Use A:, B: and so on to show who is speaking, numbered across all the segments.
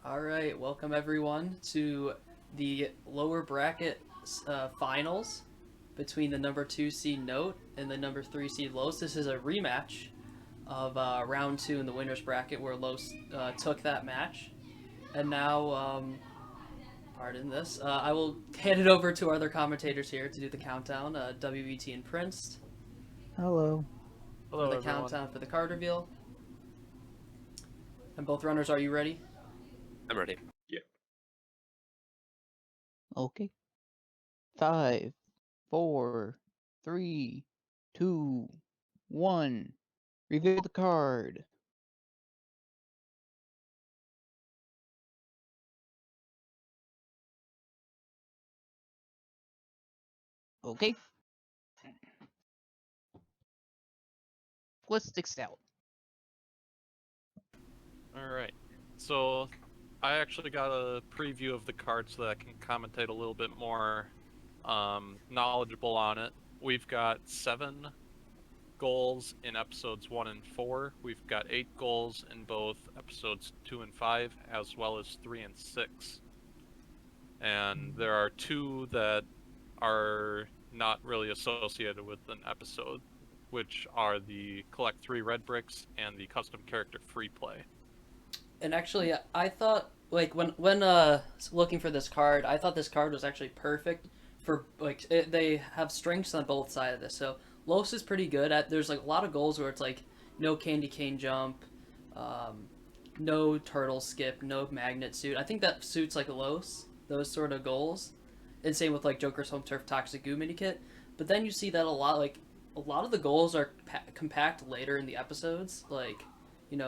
A: All right, welcome everyone to the lower bracket finals between the number 2 seed Note and the number 3 seed Los. This is a rematch of round 2 in the winners bracket where Los took that match. And now, pardon this, I will hand it over to our other commentators here to do the countdown. WBT and Prince
B: Hello.
A: for
C: Hello,
A: the
C: everyone.
A: countdown for the card reveal. And both runners, are you ready?
C: I'm ready.
B: Okay. 5, 4, 3, 2, 1. Reveal the card. Okay. What sticks out?
C: Alright. So, I actually got a preview of the card so that I can commentate a little bit more knowledgeable on it. We've got 7 goals in episodes 1 and 4. We've got 8 goals in both episodes 2 and 5, as well as 3 and 6. And there are 2 that are not really associated with an episode, which are the Collect 3 Red Bricks and the Custom Character Free Play.
A: And actually, I thought like when looking for this card, I thought this card was actually perfect for they have strengths on both sides of this. So Los is pretty good at. There's like a lot of goals where it's like no candy cane jump, um, no turtle skip, no magnet suit. I think that suits like Los those sort of goals, and same with like Joker's home turf toxic goo mini kit. But then you see that a lot of the goals are compact later in the episodes, like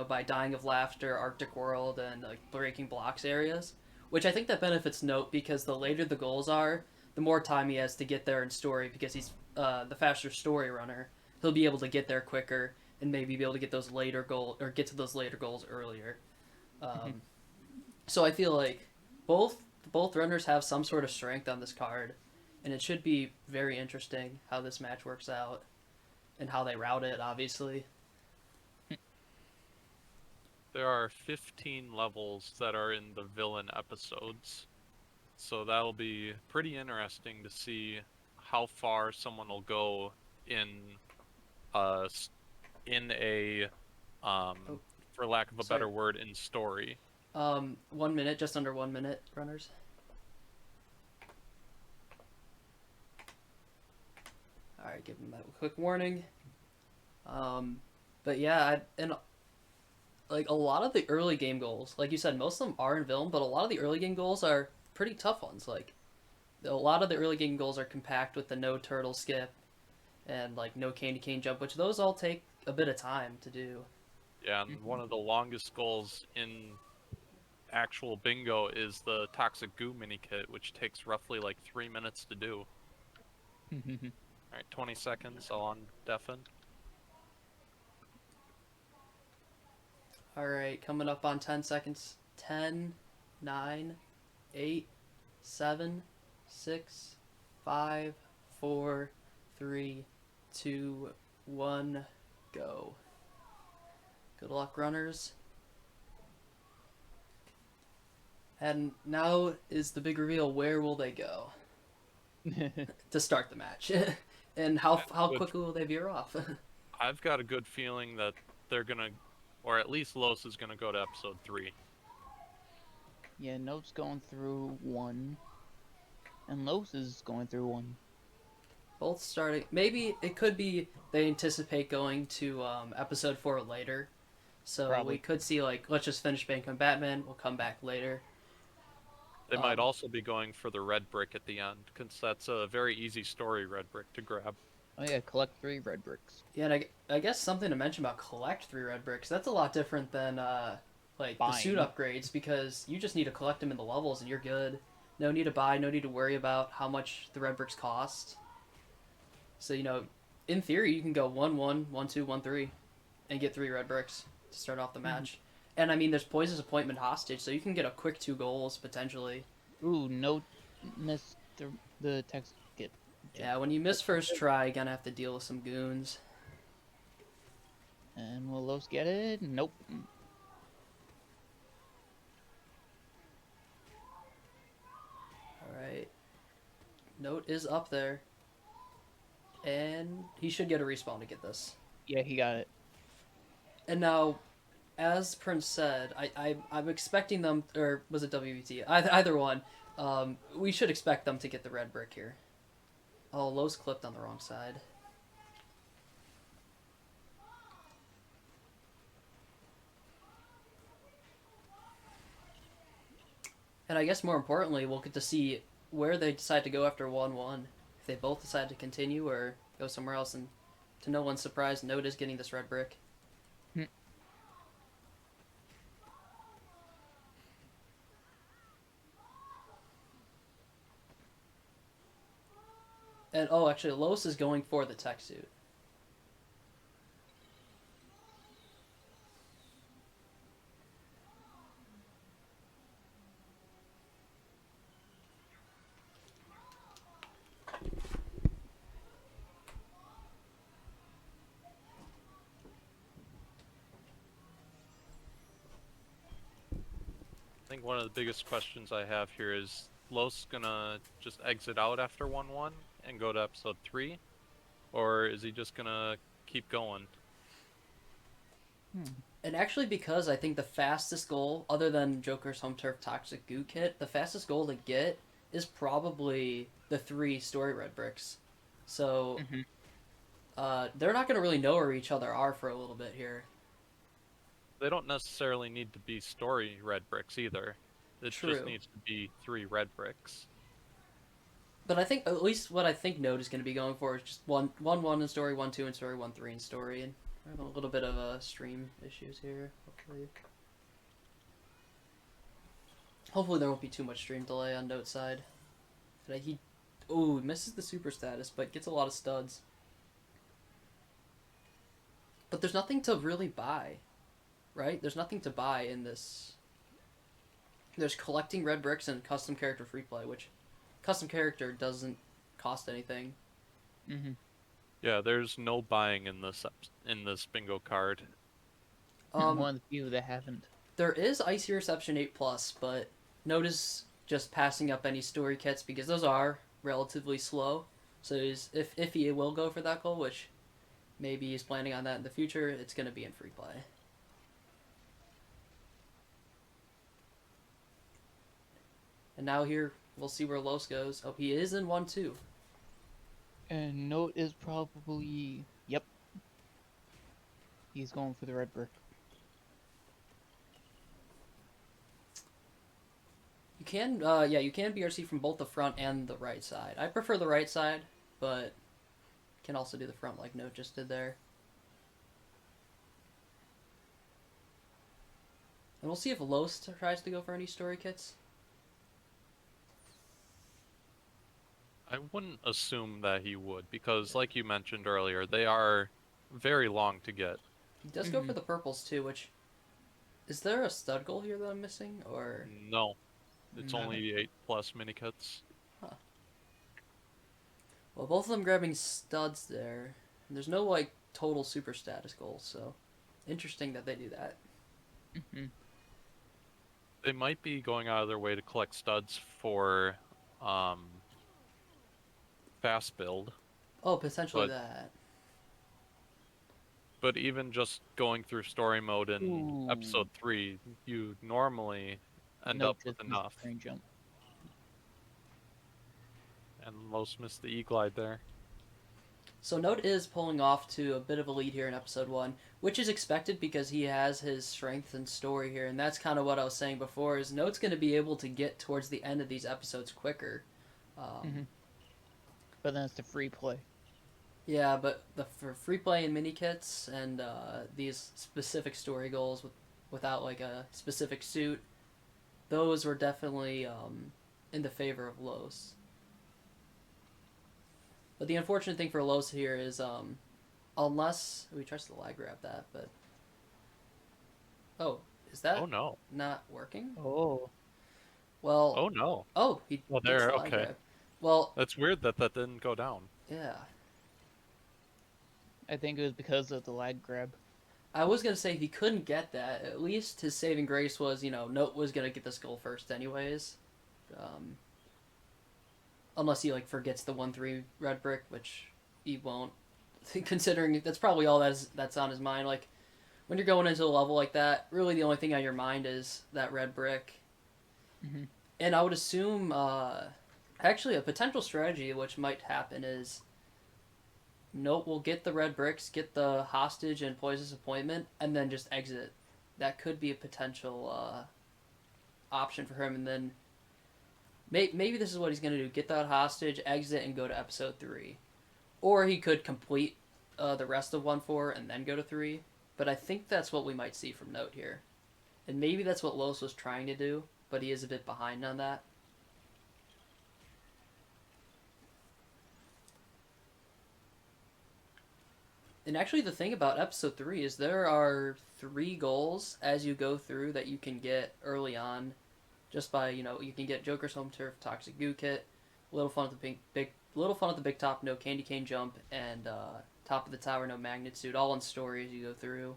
A: by Dying of Laughter, Arctic World, and like Breaking Blocks areas, which I think that benefits Note because the later the goals are, the more time he has to get there in story because he's the faster story runner. He'll be able to get there quicker and maybe be able to get those later goal or get to those later goals earlier. Um, so I feel like both both runners have some sort of strength on this card, and it should be very interesting how this match works out and how they route it. Obviously,
C: There are 15 levels that are in the villain episodes, so that'll be pretty interesting to see how far someone will go in uh in a
A: oh,
C: for lack of a
A: sorry.
C: better word, in story.
A: 1 minute, just under 1 minute, runners. All right, give them that quick warning. Um, but yeah, and like a lot of the early game goals, like you said, most of them are in villain, but a lot of the early game goals are pretty tough ones. Like a lot of the early game goals are compact with the no turtle skip and like no candy cane jump, which those all take a bit of time to do.
C: Yeah, and one of the longest goals in actual bingo is the toxic goo mini kit, which takes roughly like 3 minutes to do. Alright, 20 seconds, I'll on deafen.
A: All right, coming up on 10 seconds. 10, 9, 8, 7, 6, 5, 4, 3, 2, 1, go. Good luck, runners. And now is the big reveal. Where will they go to start the match? And how
C: Which
A: quickly will they veer off?
C: I've got a good feeling that they're gonna, or at least Los is gonna go to episode 3.
B: Yeah, Note's going through 1, and Los is going through 1.
A: Both starting. Maybe it could be they anticipate going to episode 4 later. So we
B: Probably.
A: could see like let's just finish Bank Batman. We'll come back later.
C: They might
A: Um,
C: also be going for the red brick at the end, because that's a very easy story red brick to grab.
B: Oh yeah, collect 3 red bricks.
A: yeah, and I guess something to mention about collect 3 red bricks. That's a lot different than like the suit
B: Buying.
A: upgrades because you just need to collect them in the levels and you're good. No need to buy. No need to worry about how much the red bricks cost. So in theory, you can go 1-1, 1-2, 1-3, and get 3 red bricks to start off the match. And I mean, there's Poison's Appointment Hostage, so you can get a quick 2 goals potentially.
B: Ooh, Note missed the text skip jump.
A: Yeah, when you miss first try, you're gonna have to deal with some goons.
B: And will Los get it? Nope.
A: Note is up there, and he should get a respawn to get this.
B: Yeah, he got it.
A: And now, as Prince said, I'm expecting them, or was it WBT? Either one. We should expect them to get the red brick here. Oh, Lowe's clipped on the wrong side. And I guess more importantly, we'll get to see where they decide to go after 1-1. If they both decide to continue or go somewhere else. And to no one's surprise, Note is getting this red brick. And oh, actually, Los is going for the tech suit.
C: I think one of the biggest questions I have here is Los gonna just exit out after 1-1 and go to episode 3? Or is he just gonna keep going?
A: And actually, because I think the fastest goal, other than Joker's Home Turf Toxic Goo Kit, the fastest goal to get is probably the 3 story red bricks. So, they're not going to really know where each other are for a little bit here.
C: They don't necessarily need to be story red bricks either. It
A: True.
C: just needs to be 3 red bricks.
A: But I think, at least what I think Node is going to be going for is just 1-1 in story, 1-2 in story, 1-3 in story, and I have a little bit of stream issues here, hopefully. Hopefully there won't be too much stream delay on Note's side. He misses the super status, but gets a lot of studs. But there's nothing to really buy, right? There's nothing to buy in this. There's collecting red bricks and custom character free play, which custom character doesn't cost anything.
C: Yeah, there's no buying in this bingo card.
B: One of the few that haven't.
A: There is Icy Reception 8+, but Note is just passing up any story kits because those are relatively slow. So if he will go for that goal, which maybe he's planning on that in the future, it's going to be in free play. And now here, we'll see where Los goes. Oh, he is in 1-2.
B: And Note is probably... Yep. He's going for the red brick.
A: You can, you can BRC from both the front and the right side. I prefer the right side, but can also do the front like Note just did there. And we'll see if Los tries to go for any story kits.
C: I wouldn't assume that he would, because like you mentioned earlier, they are very long to get.
A: He does go for the purples too, which... Is there a stud goal here that I'm missing, or...?
C: No. It's only 8+ mini kits.
A: Huh. Well, both of them grabbing studs there. And there's no, like, total super status goals, so... Interesting that they do that.
C: They might be going out of their way to collect studs for, fast build.
A: Oh, potentially that.
C: But even just going through story mode in episode 3, you normally end up with enough.
B: Jump.
C: And Los missed the E-glide there.
A: So Note is pulling off to a bit of a lead here in episode 1, which is expected because he has his strength and story here, and that's kind of what I was saying before, is Note's going to be able to get towards the end of these episodes quicker.
B: But then it's the free play.
A: Yeah, but for free play and mini kits and these specific story goals without like a specific suit, those were definitely in the favor of Los. But the unfortunate thing for Los here is unless we tries to lag grab that, but is that not working?
B: Oh.
A: Well.
C: Oh no.
A: Oh, he.
C: Well, there.
A: The lag
C: Okay.
A: grab. Well.
C: That's weird that didn't go down.
A: Yeah.
B: I think it was because of the lag grab.
A: I was gonna say if he couldn't get that, at least his saving grace was, Note was gonna get this goal first anyways. unless he like forgets the 1-3 red brick, which he won't. Considering that's probably all that's on his mind. Like when you're going into a level like that, really the only thing on your mind is that red brick.
B: Mm-hmm.
A: And I would assume, actually, a potential strategy which might happen is Note will get the red bricks, get the hostage and Poisonous Appointment, and then just exit. That could be a potential option for him, and then maybe this is what he's going to do: get that hostage, exit, and go to episode 3. Or he could complete the rest of 1-4 and then go to 3. But I think that's what we might see from Note here. And maybe that's what Los was trying to do, but he is a bit behind on that. And actually, the thing about episode 3 is there are 3 goals as you go through that you can get early on, just by you can get Joker's Home Turf, Toxic Goo Kit, Little Fun at the Little Fun at the Big Top, no Candy Cane Jump, and Top of the Tower, no Magnet Suit, all in story as you go through.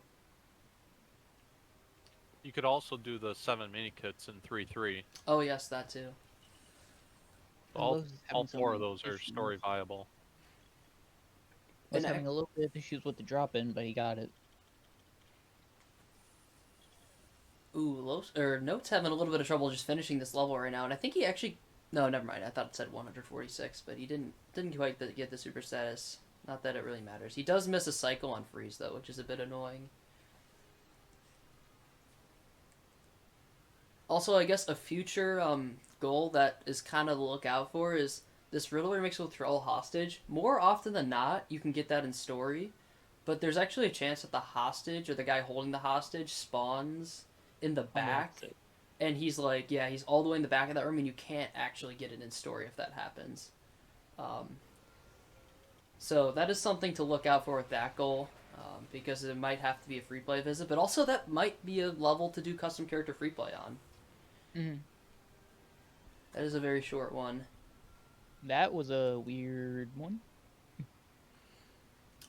C: You could also do the 7 mini kits in 3-3.
A: Oh yes, that too.
C: All
B: Los is having some
C: 4 of those are
B: issues.
C: story viable.
B: Was
A: And
B: having a little bit of issues with the drop in, but he got it.
A: Note's having a little bit of trouble just finishing this level right now, and I think he actually. No, never mind. I thought it said 146, but he didn't quite get the super status. Not that it really matters. He does miss a cycle on freeze though, which is a bit annoying. Also, I guess a future goal that is kind of to look out for is this Riddler mixed with Troll Hostage. More often than not, you can get that in story, but there's actually a chance that the hostage or the guy holding the hostage spawns in the back, and he's like, yeah, he's all the way in the back of that room, and you can't actually get it in story if that happens. So that is something to look out for with that goal, because it might have to be a free play visit, but also that might be a level to do custom character free play on.
B: Mm-hmm.
A: That is a very short one.
B: That was a weird one.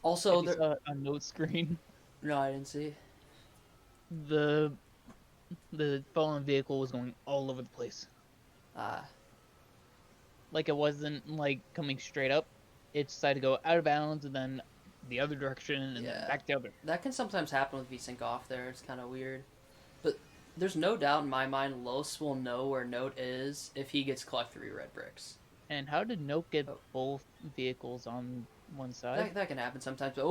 A: Also,
B: If you saw it on note screen,
A: no, I didn't see.
B: the fallen vehicle was going all over the place. Like it wasn't like coming straight up. It decided to go out of bounds and then the other direction and then back the other.
A: That can sometimes happen with VSync off there. It's kind of weird. But there's no doubt in my mind Los will know where Note is if he gets collect 3 red bricks.
B: And how did Note get both vehicles on one side?
A: That can happen sometimes. But,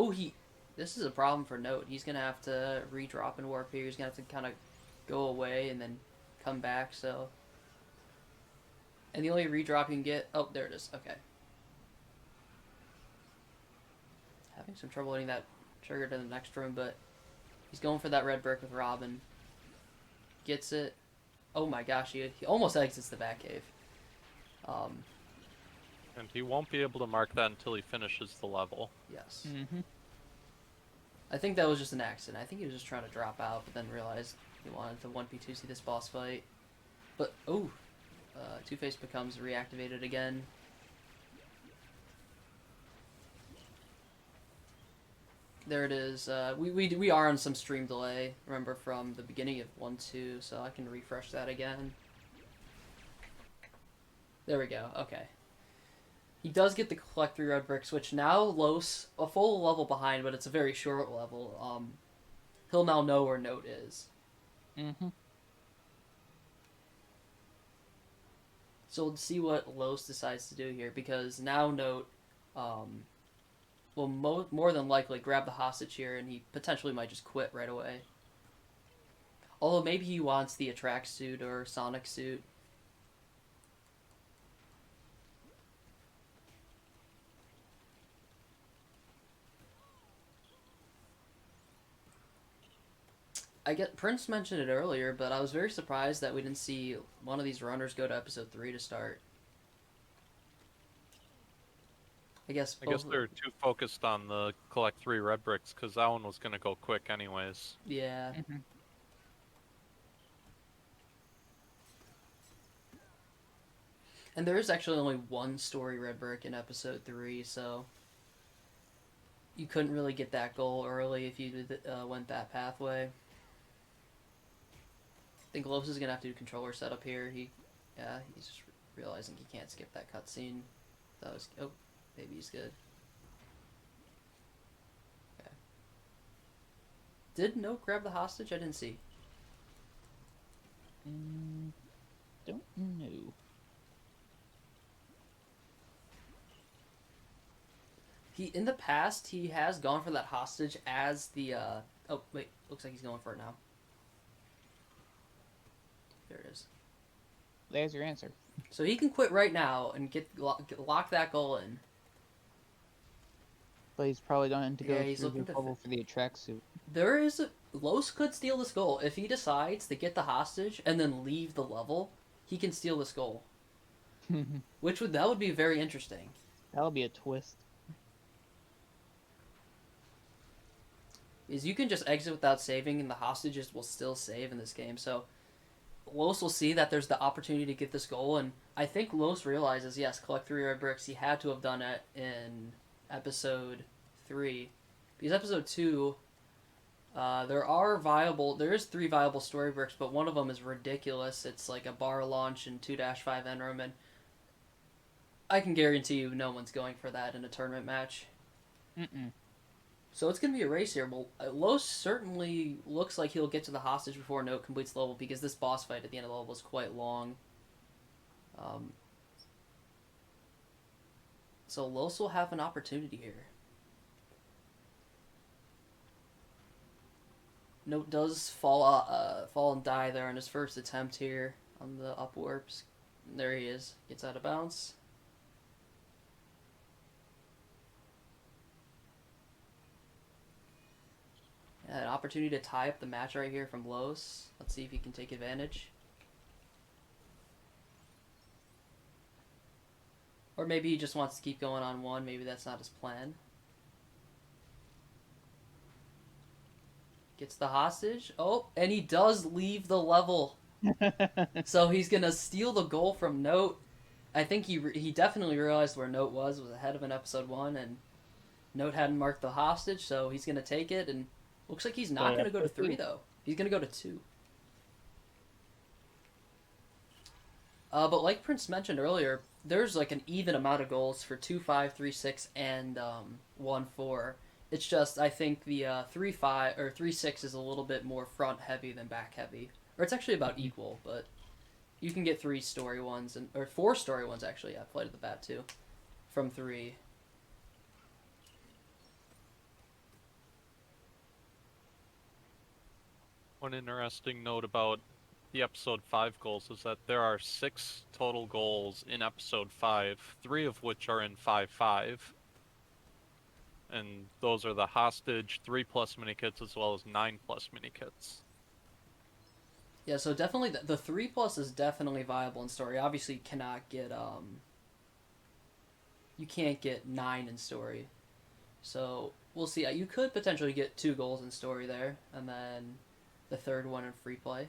A: this is a problem for Note. He's going to have to redrop in Warp here. He's going to have to kind of go away and then come back, so... And the only redrop you can get... Oh, there it is. Okay. Having some trouble getting that trigger to the next room, but he's going for that red brick with Robin. Gets it. Oh my gosh, he almost exits the Batcave.
C: And he won't be able to mark that until he finishes the level.
A: Yes.
B: Mm-hmm.
A: I think that was just an accident. I think he was just trying to drop out, but then realized he wanted to 1v2 see this boss fight. But, Two-Face becomes reactivated again. There it is. We are on some stream delay, remember, from the beginning of 1-2, so I can refresh that again. There we go, okay. He does get the collect 3 red bricks, which now Los, a full level behind, but it's a very short level. He'll now know where Note is.
B: Mm-hmm.
A: So we'll see what Los decides to do here, because now Note will more than likely grab the hostage here, and he potentially might just quit right away. Although maybe he wants the Attract suit or Sonic suit. I get Prince mentioned it earlier, but I was very surprised that we didn't see one of these runners go to episode 3 to start. I guess
C: they're too focused on the collect 3 red bricks because that one was going to go quick anyways.
A: Yeah.
B: Mm-hmm.
A: And there is actually only one story red brick in episode 3, so you couldn't really get that goal early if you went that pathway. I think Los is gonna have to do controller setup here. He's realizing he can't skip that cutscene. That was oh, maybe he's good. Okay. Did Note grab the hostage? I didn't see.
B: Don't know.
A: In the past he has gone for that hostage as the oh wait, looks like he's going for it now. There it is.
B: There's your answer.
A: So he can quit right now and lock that goal in.
B: But he's probably going to go
A: Yeah, he's
B: through
A: looking
B: the
A: to
B: bubble for the tracksuit.
A: There is Los could steal this goal if he decides to get the hostage and then leave the level. He can steal this goal, that would be very interesting.
B: That'll be a twist.
A: Is you can just exit without saving and the hostages will still save in this game. So Los will see that there's the opportunity to get this goal, and I think Los realizes, yes, collect 3 red bricks. He had to have done it in episode 3, because episode 2, there is 3 viable story bricks, but one of them is ridiculous. It's like a bar launch in 2-5 end room, and I can guarantee you no one's going for that in a tournament match.
B: Mm-mm.
A: So it's going to be a race here. Well, Los certainly looks like he'll get to the hostage before Note completes the level, because this boss fight at the end of the level is quite long. So Los will have an opportunity here. Note does fall and die there on his first attempt here on the up warps. There he is. Gets out of bounds. An opportunity to tie up the match right here from Los. Let's see if he can take advantage. Or maybe he just wants to keep going on 1. Maybe that's not his plan. Gets the hostage. Oh, and he does leave the level. So he's going to steal the goal from Note. I think he definitely realized where Note was ahead of in episode 1, and Note hadn't marked the hostage, so he's going to take it, and looks like he's not going to go to 3, though. He's going to go to 2. But like Prince mentioned earlier, there's like an even amount of goals for 2-5, 3-6, and 1-4. It's just, I think the 3-5 or 3-6 is a little bit more front heavy than back heavy. Or it's actually about equal, but you can get 3 story ones, or 4 story ones actually, yeah, Flight of the Bat too, from 3.
C: One interesting note about the episode 5 goals is that there are 6 total goals in episode 5, 3 of which are in 5-5. And those are the hostage, 3+ minikits, as well as 9+ minikits.
A: Yeah, so definitely the 3+ is definitely viable in story. Obviously, you cannot get you can't get 9 in story. So we'll see. You could potentially get 2 goals in story there, and then the third one in free play.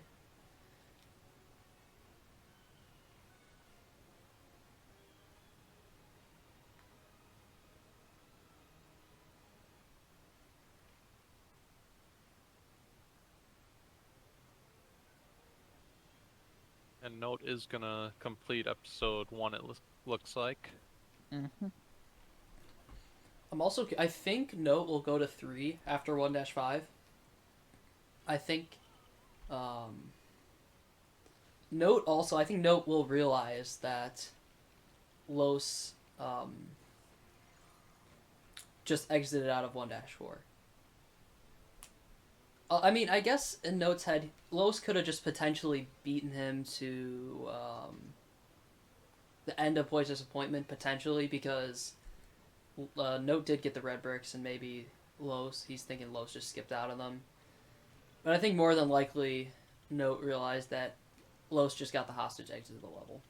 C: And Note is gonna complete episode 1, it looks like.
B: Mm-hmm.
A: I think Note will go to 3 after 1-5. I think Note also, I think Note will realize that Los just exited out of 1-4. I mean, I guess in Note's head, Los could have just potentially beaten him to the end of Boy's Disappointment, potentially, because Note did get the red bricks, and maybe he's thinking Los just skipped out of them. But I think more than likely, Note realized that Los just got the hostage exit of the level.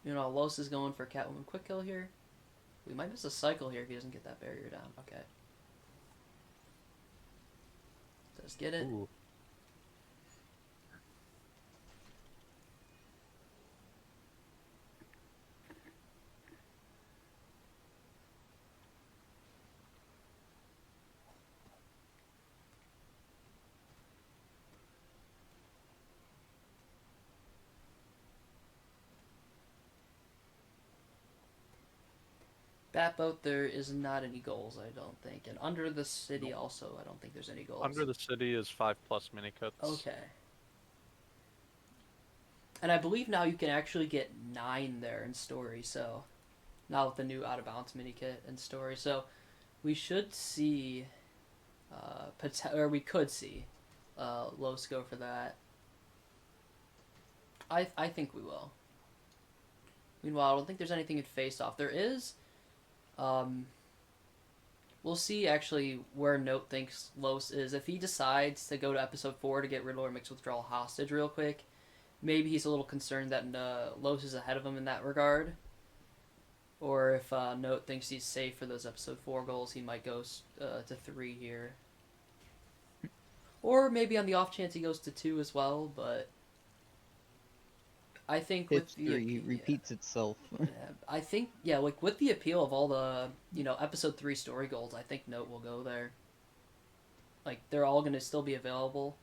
A: You know, Los is going for Catwoman quick kill here. We might miss a cycle here if he doesn't get that barrier down. Okay. Does get it.
B: Ooh.
A: That boat, there is not any goals, I don't think. And under the city,
C: Nope.
A: also, I don't think there's any goals.
C: Under the city is 5+ mini kits.
A: Okay. And I believe now you can actually get 9 there in story, so. Now with the new out of bounds mini kit in story. So we should see. Or we could see. Los go for that. I think we will. Meanwhile, I don't think there's anything in face off. There is. We'll see actually where Note thinks Los is. If he decides to go to episode 4 to get Riddler Mixed Withdrawal hostage real quick, maybe he's a little concerned that Los is ahead of him in that regard. Or if Note thinks he's safe for those episode 4 goals, he might go to 3 here. Or maybe on the off chance he goes to 2 as well, but I think with
B: History repeats itself.
A: I think, yeah, like with the appeal of all the, episode 3 story goals, I think Note will go there. Like, they're all going to still be available.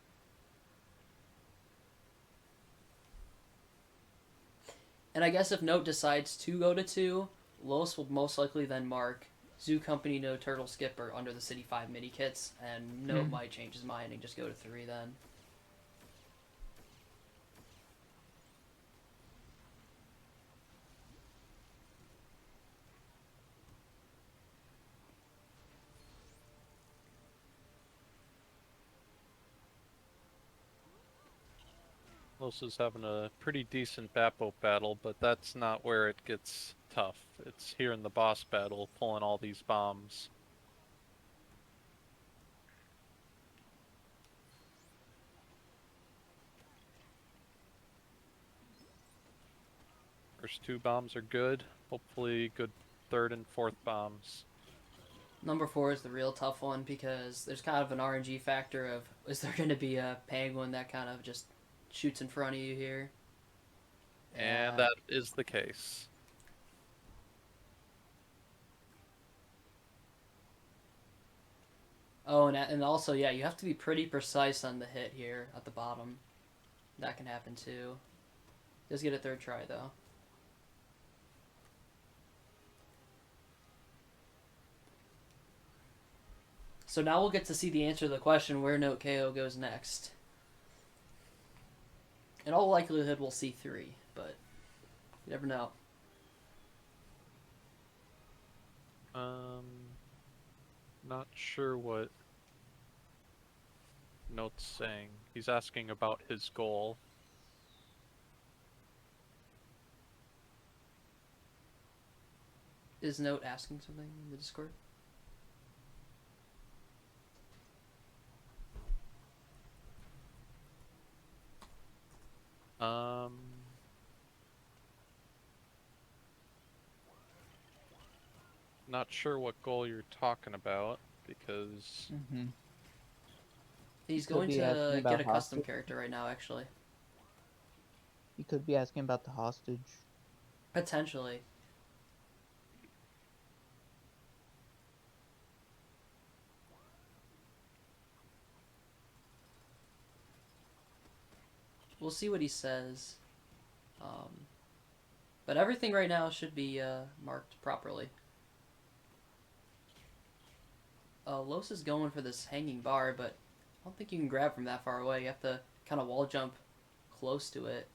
A: And I guess if Note decides to go to 2, Los will most likely then mark Zoo Company No Turtle Skipper under the City 5 mini kits, and Note might change his mind and just go to 3 then.
C: Los is having a pretty decent Batboat battle, but that's not where it gets tough. It's here in the boss battle, pulling all these bombs. First 2 bombs are good. Hopefully good 3rd and 4th bombs.
A: Number 4 is the real tough one because there's kind of an RNG factor of, is there going to be a penguin that kind of just shoots in front of you here?
C: And that is the case.
A: Oh, and also, yeah, you have to be pretty precise on the hit here at the bottom. That can happen too. Does get a 3rd try though. So now we'll get to see the answer to the question where Notek0 goes next. In all likelihood, we'll see 3, but you never know.
C: Not sure what Note's saying. He's asking about his goal.
A: Is Note asking something in the Discord?
C: Not sure what goal you're talking about, because...
A: He's
B: Could
A: going
B: be
A: to
B: asking
A: get
B: about
A: a custom
B: hostage.
A: character right now, actually.
B: You could be asking about the hostage.
A: Potentially. We'll see what he says. But everything right now should be marked properly. Los is going for this hanging bar, but I don't think you can grab from that far away. You have to kind of wall jump close to it.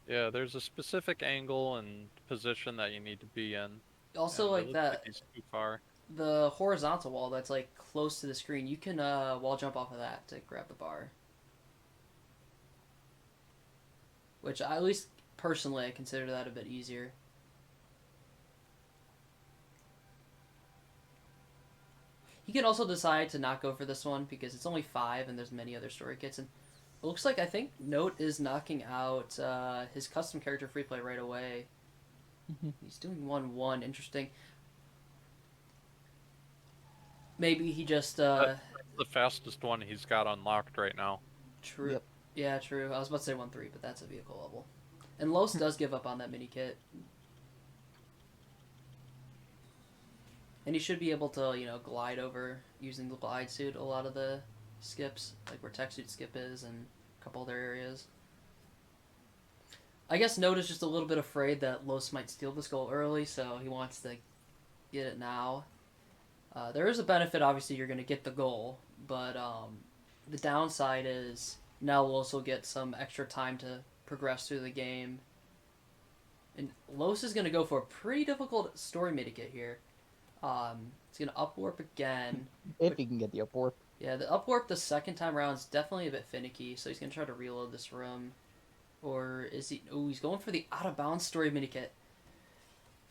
C: Yeah, there's a specific angle and position that you need to be in.
A: Also,
C: and it
A: like
C: looks
A: that,
C: like he's too far.
A: the horizontal wall that's like close to the screen, you can wall jump off of that to grab the bar. Which, at least personally, I consider that a bit easier. He can also decide to not go for this one because it's only 5 and there's many other story kits. And it looks like, I think Note is knocking out his custom character free play right away. He's doing 1-1. Interesting. Maybe he just...
C: That's the fastest one he's got unlocked right now.
A: True.
B: Yep.
A: Yeah, true. I was about to say 1-3, but that's a vehicle level. And Los does give up on that mini kit. And he should be able to, glide over using the glide suit a lot of the skips, like where Tech Suit skip is and a couple other areas. I guess Note is just a little bit afraid that Los might steal this goal early, so he wants to get it now. There is a benefit, obviously, you're going to get the goal, but the downside is now Los will get some extra time to progress through the game. And Los is going to go for a pretty difficult story mitigate here. He's going to upwarp again.
B: If he can get the upwarp.
A: Yeah, the upwarp the second time around is definitely a bit finicky, so he's going to try to reload this room. Or is he... Oh, he's going for the out-of-bounds story minikit.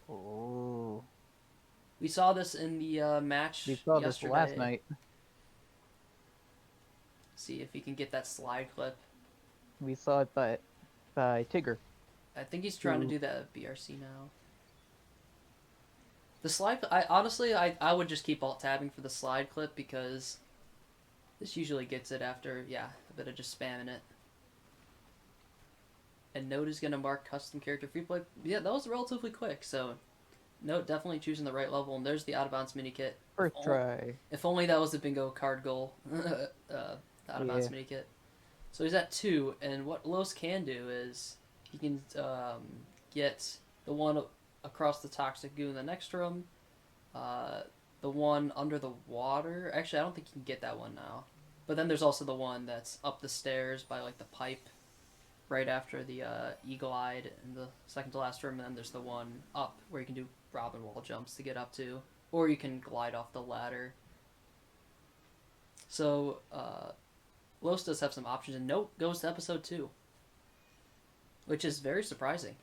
B: Oh.
A: We saw this in the match
B: We saw
A: yesterday.
B: this last night.
A: See if he can get that slide clip.
B: We saw it by Tigger.
A: I think he's trying to do that at BRC now. The slide... I would just keep alt-tabbing for the slide clip because this usually gets it after, yeah, a bit of just spamming it. And Note is going to mark custom character free play. Yeah, that was relatively quick, so Note definitely choosing the right level. And there's the out-of-bounds mini-kit.
B: First try.
A: If only that was the bingo card goal. Out-of-bounds mini-kit. So he's at 2, and what Los can do is he can get the one across the toxic goo in the next room, the one under the water. Actually, I don't think he can get that one now. But then there's also the one that's up the stairs by like the pipe right after the eagle-eyed in the second to last room, and then there's the one up where you can do Robin wall jumps to get up to, or you can glide off the ladder. So, Los does have some options, and Note goes to episode 2, which is very surprising.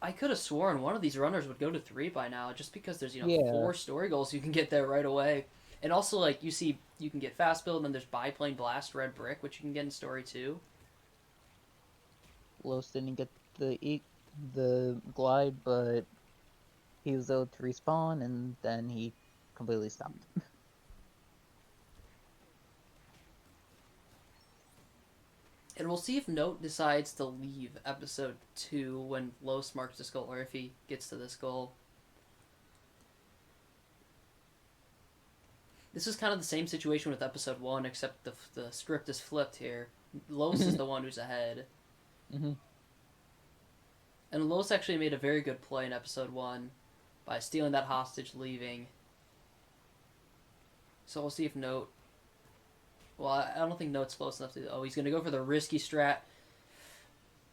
A: I could have sworn one of these runners would go to 3 by now, just because there's, 4 story goals you can get there right away. And also, like, you see, you can get fast build, and then there's biplane blast, red brick, which you can get in story 2.
B: Los didn't get the glide, but he was able to respawn, and then he completely stopped.
A: And we'll see if Note decides to leave episode 2 when Los marks this goal, or if he gets to this goal. This is kind of the same situation with episode 1, except the script is flipped here. Los is the one who's ahead.
B: Mm-hmm.
A: And Los actually made a very good play in episode 1 by stealing that hostage, leaving. So we'll see if Note... Well, I don't think Note's close enough to... Oh, he's going to go for the risky strat.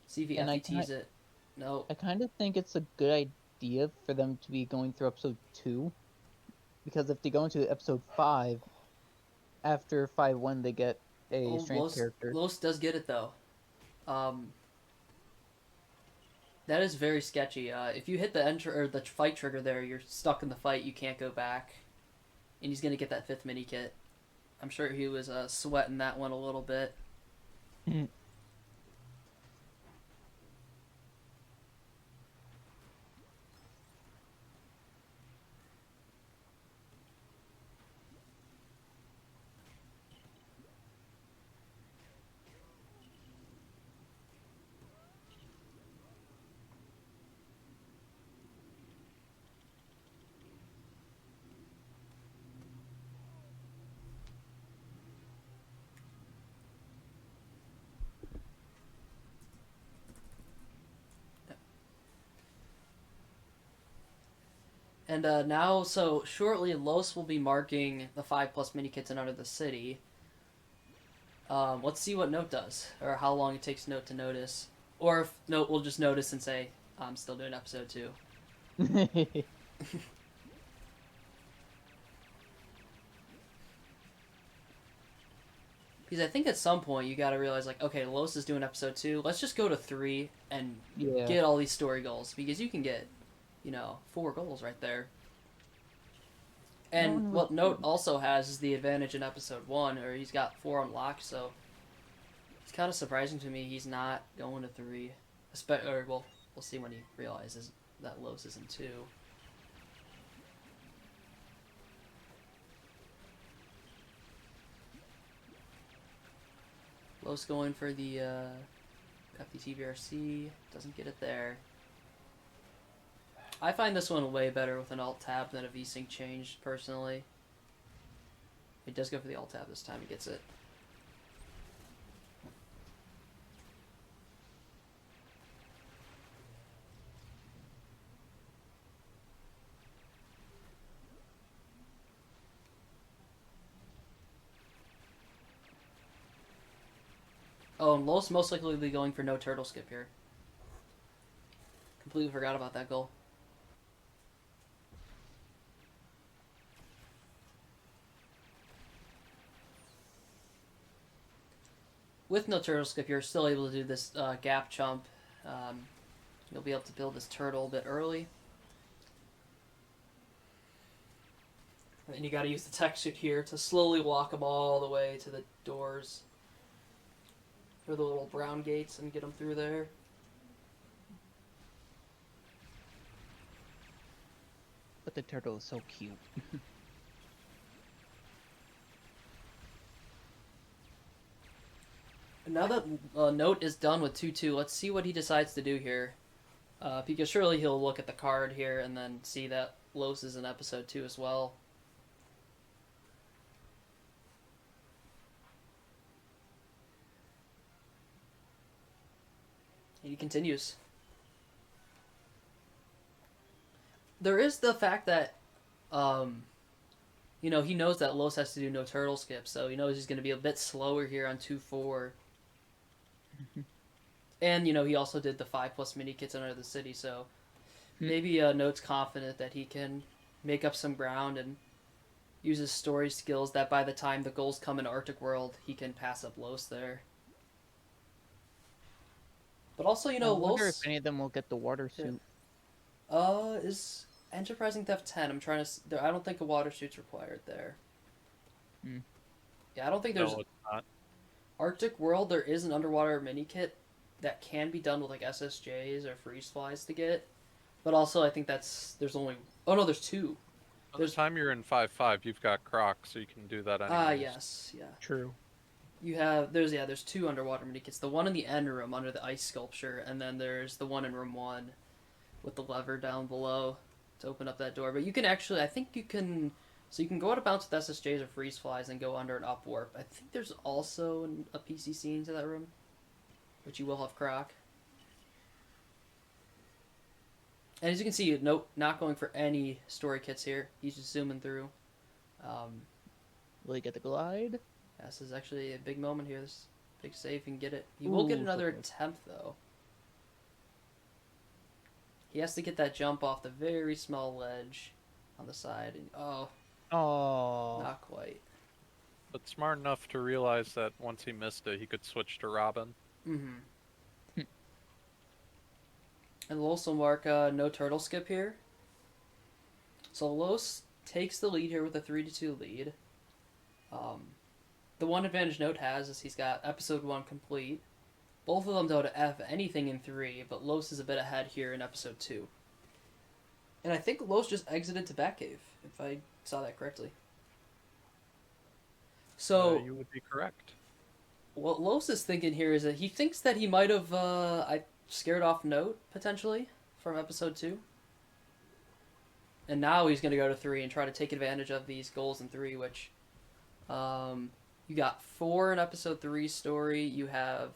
A: See if he FETs it. No.
B: I kind of think it's a good idea for them to be going through episode 2. Because if they go into episode 5, after 5-1, they get a strength character.
A: Los does get it, though. That is very sketchy. If you hit the fight trigger there, you're stuck in the fight. You can't go back. And he's going to get that 5th mini kit. I'm sure he was sweating that one a little bit. And now, so shortly, Los will be marking the 5+ mini kits in Under the City. Let's see what Note does, or how long it takes Note to notice. Or if Note will just notice and say, I'm still doing episode 2. Because I think at some point you gotta realize, like, okay, Los is doing episode 2, let's just go to 3 and get all these story goals. Because you can get, 4 goals right there. And what Note also has is the advantage in episode 1, or he's got 4 unlocked, so it's kind of surprising to me he's not going to 3. We'll see when he realizes that Los is in 2. Los going for the FTT VRC, doesn't get it there. I find this one way better with an alt-tab than a VSync change, personally. He does go for the alt-tab this time, he gets it. Oh, and Los most likely will be going for no turtle skip here. Completely forgot about that goal. With no turtle skip, you're still able to do this gap jump. Um, you'll be able to build this turtle a bit early. And you gotta use the tech suit here to slowly walk them all the way to the doors. Or the little brown gates and get them through there.
B: But the turtle is so cute.
A: Now that Note is done with 2-2, let's see what he decides to do here. Because surely he'll look at the card here and then see that Los is in episode 2 as well. And he continues. There is the fact that, he knows that Los has to do no turtle skip, so he knows he's going to be a bit slower here on 2-4. And, he also did the 5+ mini kits under the city, so maybe Note's confident that he can make up some ground and use his story skills that by the time the goals come in Arctic World, he can pass up Los there. But also,
B: I wonder
A: Los...
B: if any of them will get the water suit.
A: Is Enterprising Theft 10, I'm trying to... I don't think a water suit's required there.
B: Hmm.
A: Yeah, I don't think there's...
C: No, it's not.
A: Arctic World, there is an underwater mini kit that can be done with like SSJs or freeze flies to get. But also, I think there's only... Oh no, there's 2.
C: By the time you're in 5-5, you've got Croc, so you can do that anyways.
A: Yes, yeah.
B: True.
A: There's 2 underwater mini kits. The one in the end room under the ice sculpture, and then there's the one in room 1 with the lever down below to open up that door. But you can actually, I think you can... So you can go out of bounds with SSJs or freeze flies and go under an up warp. I think there's also a PCC into that room, which you will have Croc. And as you can see, nope, not going for any story kits here. He's just zooming through.
B: Will he get the glide?
A: This is actually a big moment here. This big save, he can get it. He will get another attempt, though. He has to get that jump off the very small ledge on the side. And,
B: Oh.
A: not quite.
C: But smart enough to realize that once he missed it, he could switch to Robin.
A: Mm-hmm. And Los will mark no turtle skip here. So Los takes the lead here with a 3-2 lead. The one advantage Note has is he's got episode 1 complete. Both of them don't have anything in 3, but Los is a bit ahead here in episode 2. And I think Los just exited to Batcave, if I saw that correctly. So
C: you would be correct.
A: what Los is thinking here is that he thinks that he might have scared off Note, potentially, from episode 2. And now he's going to go to 3 and try to take advantage of these goals in 3, which... you got 4 in episode 3 story, you have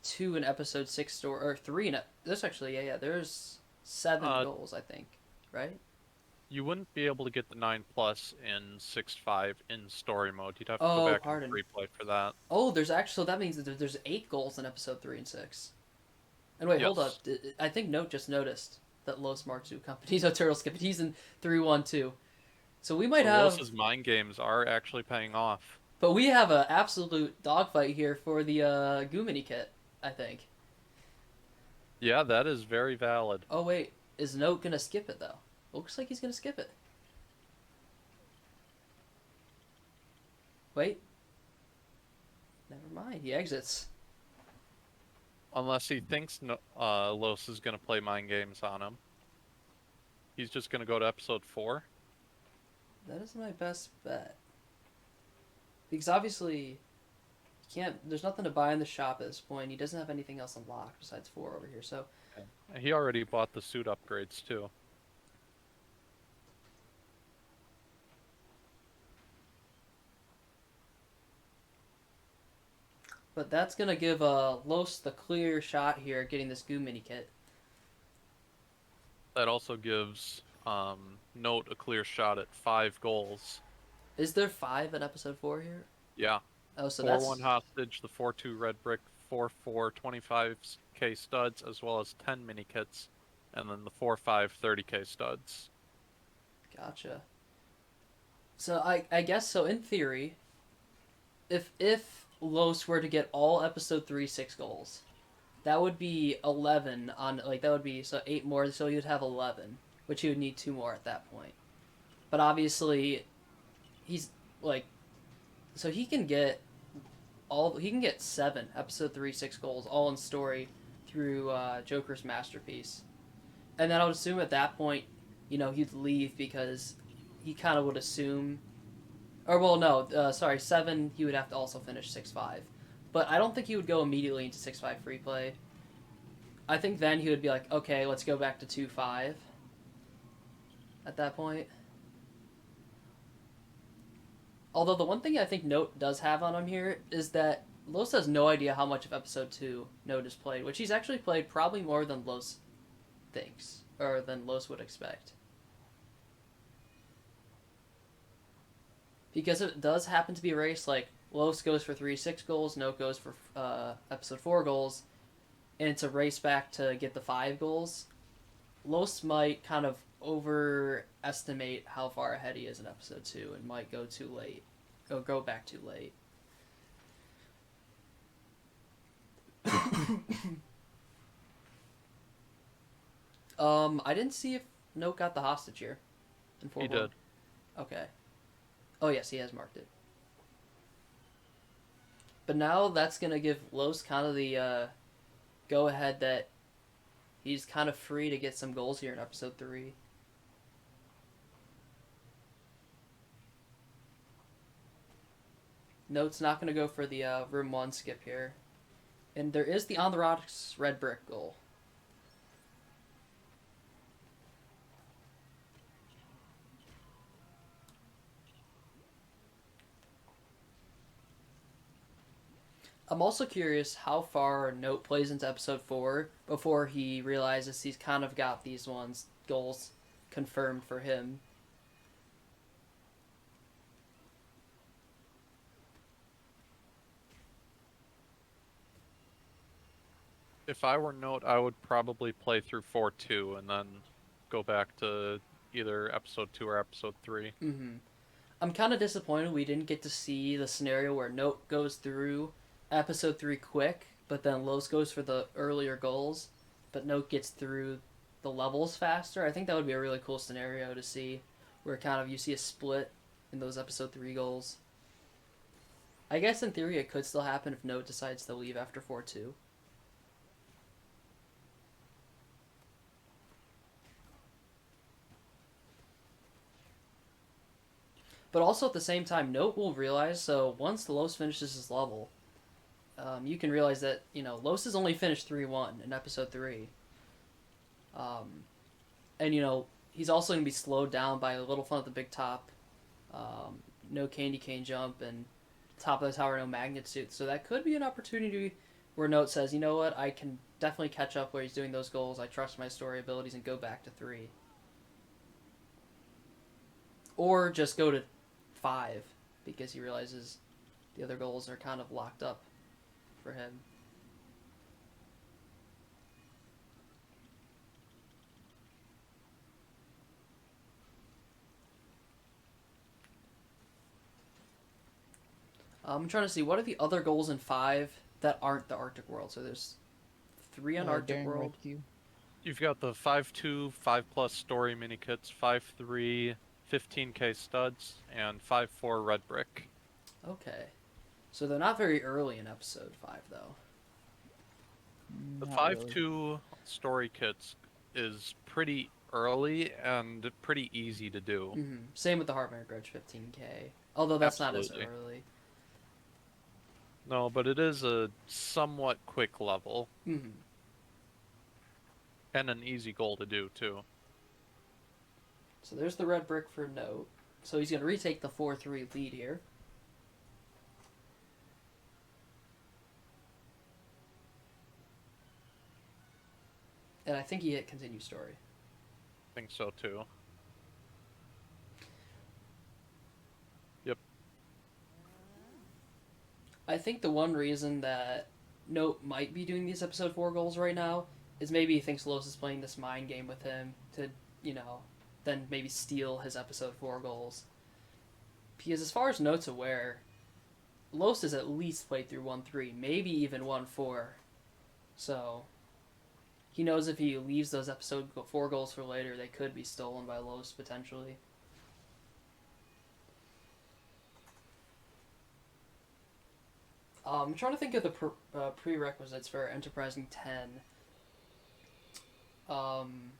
A: 2 in episode 6 story, or 3 in... There's actually, there's 7 goals, I think, right?
C: You wouldn't be able to get the 9+ in 6.5 in story mode. You'd have to go back and replay for that.
A: Oh, there's actually... So that means that there's 8 goals in episode 3 and 6. And wait, hold up. I think Note just noticed that Los Mark II Company's a turtle skip. He's in 3-1-2. So we might have...
C: Los's mind games are actually paying off.
A: But we have an absolute dogfight here for the Goo Mini kit, I think.
C: Yeah, that is very valid.
A: Oh, wait. Is Note going to skip it, though? Looks like he's going to skip it. Wait. Never mind. He exits.
C: Unless he thinks Los is going to play mind games on him. He's just going to go to episode 4.
A: That is my best bet. Because obviously, there's nothing to buy in the shop at this point. He doesn't have anything else unlocked besides 4 over here, so...
C: He already bought the suit upgrades, too.
A: But that's going to give Los the clear shot here at getting this Goo Mini kit.
C: That also gives Note a clear shot at 5 goals.
A: Is there 5 in episode 4 here?
C: Yeah.
A: Oh, so
C: 4-1 hostage, the 4-2 red brick, 4 25k studs, as well as 10 mini kits, and then the 4 5 30k studs.
A: Gotcha. So I guess so. In theory, if Los were to get all episode 3 6 goals, that would be 11 on like that would be so 8 more. So you'd have 11, which you would need 2 more at that point. But obviously, he's like, so he can get 7 episode 3 6 goals all in story through Joker's masterpiece, and then I would assume at that point, he'd leave because he kind of would assume, or well, no, sorry, 7 he would have to also finish 6 5, but I don't think he would go immediately into 6 5 free play. I think then he would be like, okay, let's go back to 2 5 at that point. Although the one thing I think Note does have on him here is that Los has no idea how much of episode 2 Note has played, which he's actually played probably more than Los thinks, or than Los would expect. Because it does happen to be a race, like, Los goes for 3 6 goals, Note goes for episode 4 goals, and it's a race back to get the 5 goals. Los might kind of overestimate how far ahead he is in episode 2 and might go too late. Or go back too late. I didn't see if Note got the hostage here.
C: He did.
A: Okay. Oh yes, he has marked it. But now that's gonna give Los kind of the go ahead that he's kind of free to get some goals here in episode 3. Note's not going to go for the room 1 skip here. And there is the on the rocks red brick goal. I'm also curious how far Note plays into episode 4 before he realizes he's kind of got these goals confirmed for him.
C: If I were Note, I would probably play through 4-2 and then go back to either episode 2 or episode 3.
A: Mm-hmm. I'm kind of disappointed we didn't get to see the scenario where Note goes through episode 3 quick, but then Los goes for the earlier goals, but Note gets through the levels faster. I think that would be a really cool scenario to see, where kind of you see a split in those episode 3 goals. I guess in theory it could still happen if Note decides to leave after 4-2. But also at the same time, Note will realize, so once Los finishes his level, you can realize that, Los has only finished 3-1 in episode 3. And, he's also going to be slowed down by a little fun at the big top, no candy cane jump, and top of the tower, no magnet suit. So that could be an opportunity where Note says, you know what, I can definitely catch up where he's doing those goals. I trust my story abilities and go back to 3. Or just go to 5 because he realizes the other goals are kind of locked up for him. I'm trying to see what are the other goals in 5 that aren't the Arctic World. So there's 3 on Arctic World.
C: You've got the 5-2, 5+ story mini kits, 5-3, 15k studs, and 5-4 red brick.
A: Okay. So they're not very early in episode 5, though.
C: The 5-2 story kits is pretty early and pretty easy to do.
A: Mm-hmm. Same with the Heartmare Grudge 15k. Although that's
C: Absolutely.
A: not as early.
C: No, but it is a somewhat quick level.
A: Mm-hmm.
C: And an easy goal to do, too.
A: So there's the red brick for Note. So he's going to retake the 4-3 lead here. And I think he hit continue story.
C: I think so, too. Yep.
A: I think the one reason that Note might be doing these episode 4 goals right now is maybe he thinks Los is playing this mind game with him to, you know, then maybe steal his episode 4 goals. Because as far as Note's aware, Los has at least played through 1-3, maybe even 1-4. So he knows if he leaves those episode 4 goals for later, they could be stolen by Los potentially. I'm trying to think of the prerequisites for Enterprising 10. I'm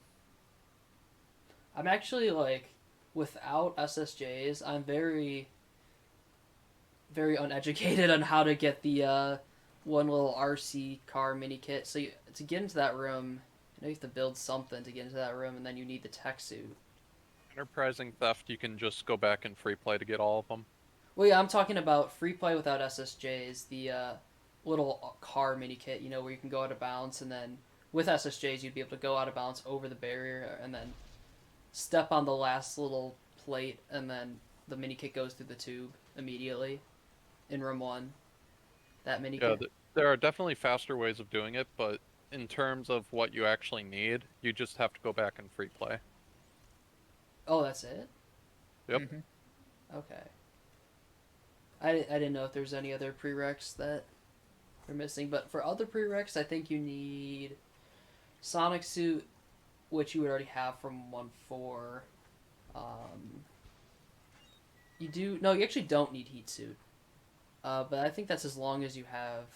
A: actually like, without SSJs, I'm very, very uneducated on how to get the one little RC car mini kit. So to get into that room, you have to build something to get into that room, and then you need the tech suit.
C: Enterprising Theft, you can just go back and free play to get all of them.
A: Well, yeah, I'm talking about free play without SSJs, the little car mini kit, where you can go out of bounds, and then with SSJs you'd be able to go out of bounds over the barrier and then step on the last little plate, and then the mini kit goes through the tube immediately in room 1. That mini
C: Yeah,
A: kit.
C: there are definitely faster ways of doing it, but in terms of what you actually need, you just have to go back and free play.
A: Oh, that's it?
C: Yep.
B: Mm-hmm.
A: Okay. I didn't know if there's any other prereqs that are missing, but for other prereqs, I think you need Sonic Suit, which you would already have from 1-4. You actually don't need Heat Suit. But I think that's as long as you have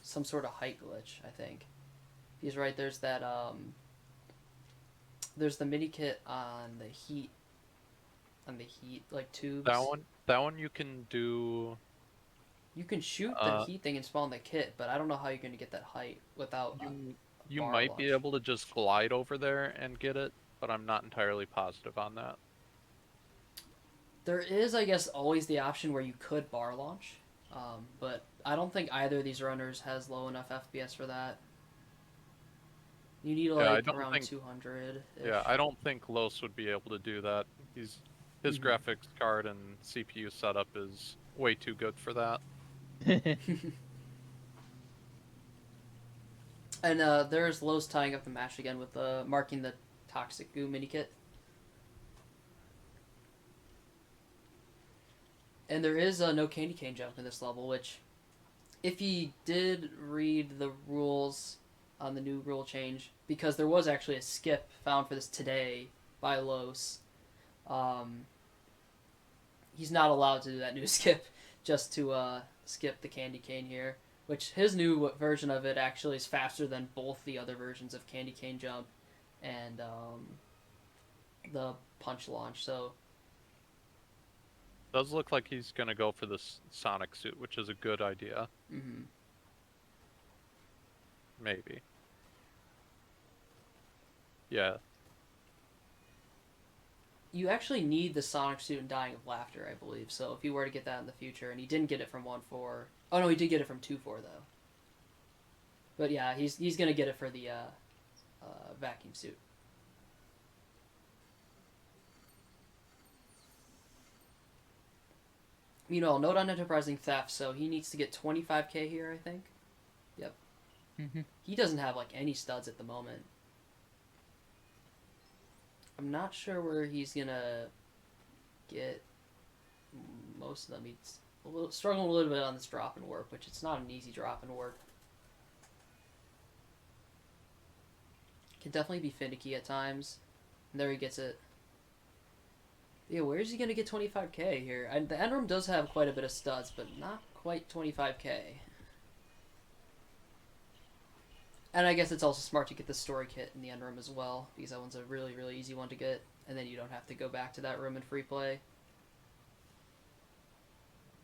A: some sort of height glitch, I think. He's right, there's that, there's the mini kit on the heat, like, tubes.
C: That one you can do.
A: You can shoot the heat thing and spawn the kit, but I don't know how you're going to get that height without
C: You
A: bar
C: might be
A: launch.
C: able to just glide over there and get it, but I'm not entirely positive on that.
A: There is, I guess, always the option where you could bar launch, but I don't think either of these runners has low enough FPS for that. You need around 200.
C: Yeah, I don't think Los would be able to do that. His graphics card and CPU setup is way too good for that.
A: And there's Los tying up the match again with marking the toxic goo mini kit. And there is no candy cane jump in this level, which, if he did read the rules on the new rule change, because there was actually a skip found for this today by Los, he's not allowed to do that new skip, just to skip the candy cane here, which his new version of it actually is faster than both the other versions of candy cane jump and the punch launch. So
C: Does look like he's gonna go for this Sonic suit, which is a good idea.
A: mm-hmm.
C: Maybe. Yeah.
A: You actually need the Sonic suit in Dying of Laughter, I believe. So if you were to get that in the future, and he didn't get it from 1-4, oh no, he did get it from 2-4 though. But yeah, he's gonna get it for the vacuum suit. Note on Enterprising Theft, so he needs to get 25k here, I think. Yep.
B: Mm-hmm.
A: He doesn't have any studs at the moment. I'm not sure where he's gonna get most of them. He's struggling a little bit on this drop and warp, which it's not an easy drop and warp. Can definitely be finicky at times. And there he gets it. Yeah, where is he gonna get 25k here? The end room does have quite a bit of studs, but not quite 25k. And I guess it's also smart to get the story kit in the end room as well, because that one's a really, really easy one to get, and then you don't have to go back to that room in free play.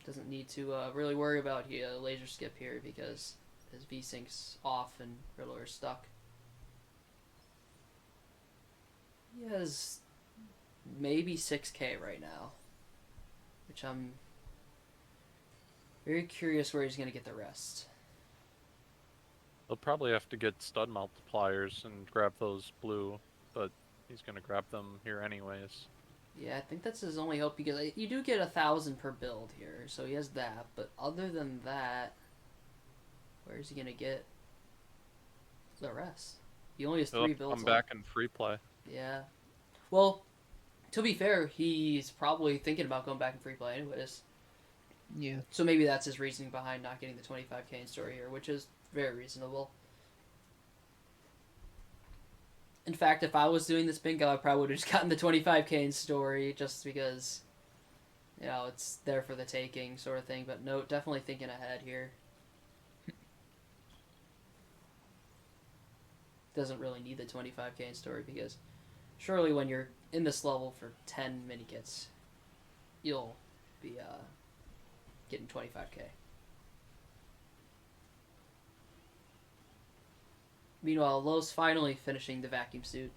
A: Doesn't need to really worry about laser skip here, because his V-Sync's off and Riddler's stuck. He has maybe 6k right now, which I'm very curious where he's going to get the rest.
C: They'll probably have to get stud multipliers and grab those blue, but he's gonna grab them here anyways.
A: Yeah, I think that's his only hope, because you do get 1,000 per build here, so he has that, but other than that, Where's he gonna get the rest? He only has
C: He'll
A: 3
C: have to
A: builds
C: come
A: left.
C: back in free play.
A: Yeah. Well, to be fair, he's probably thinking about going back in free play anyways.
B: Yeah.
A: So maybe that's his reasoning behind not getting the 25k in story here, which is very reasonable. In fact, if I was doing this bingo, I probably would have just gotten the 25k in story just because, you know, it's there for the taking sort of thing. But no, definitely thinking ahead here. Doesn't really need the 25k in story because surely when you're in this level for 10 mini kits, you'll be getting 25k. Meanwhile, Lowe's finally finishing the vacuum suit.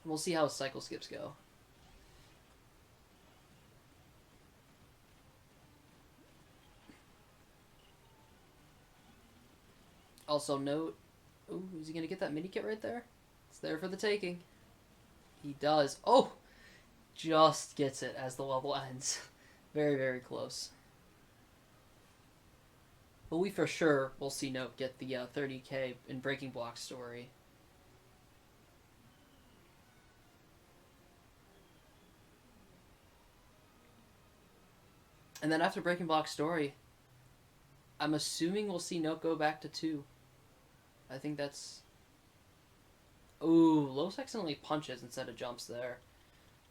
A: And we'll see how his cycle skips go. Also note, ooh, is he gonna get that mini kit right there? It's there for the taking. He does. Oh, just gets it as the level ends. Very, very close. But we for sure will see Note get the 30k in Breaking Block story. And then after Breaking Block story, I'm assuming we'll see Note go back to 2. I think that's... Ooh, Los accidentally punches instead of jumps there.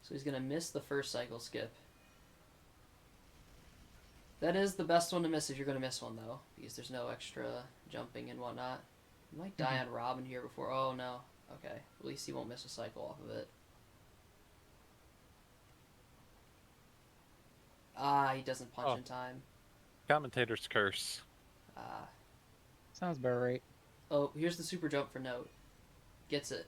A: So he's going to miss the first cycle skip. That is the best one to miss if you're going to miss one, though. Because there's no extra jumping and whatnot. You might die on Robin here before... Oh, no. Okay. At least he won't miss a cycle off of it. Ah, he doesn't punch in time.
C: Commentator's curse.
A: Ah.
B: Sounds about right.
A: Oh, here's the super jump for Note. Gets it.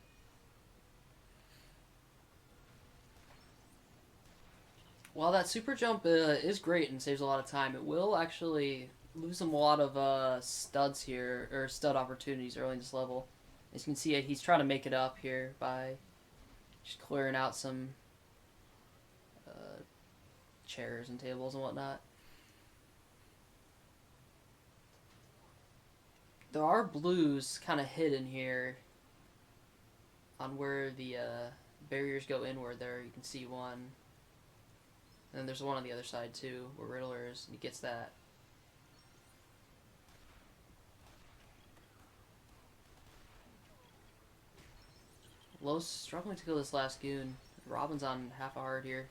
A: While that super jump is great and saves a lot of time, it will actually lose him a lot of studs here, or stud opportunities early in this level. As you can see, he's trying to make it up here by just clearing out some chairs and tables and whatnot. There are blues kind of hidden here on where the barriers go inward there. You can see one. And then there's one on the other side too, where Riddler is, and he gets that. Lowe's struggling to kill this last goon. Robin's on half a heart here.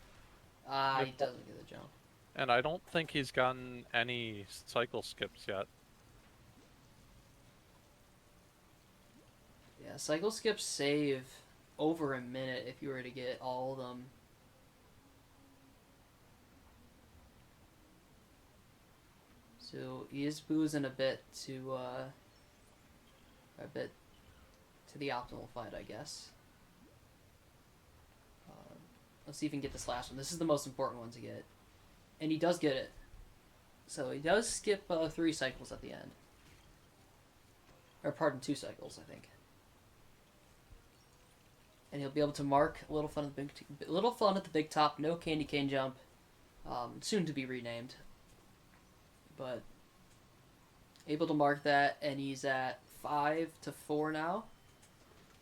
A: Ah, he doesn't get the jump.
C: And I don't think he's gotten any cycle skips yet.
A: Yeah, cycle skips save over a minute if you were to get all of them. So he is boozing a bit to the optimal fight, I guess. Let's see if we can get this last one. This is the most important one to get. And he does get it. So he does skip 3 cycles at the end. Or pardon, 2 cycles, I think. And he'll be able to mark Little Fun at the Big Top, no candy cane jump. Soon to be renamed. But able to mark that, and he's at 5-4 now.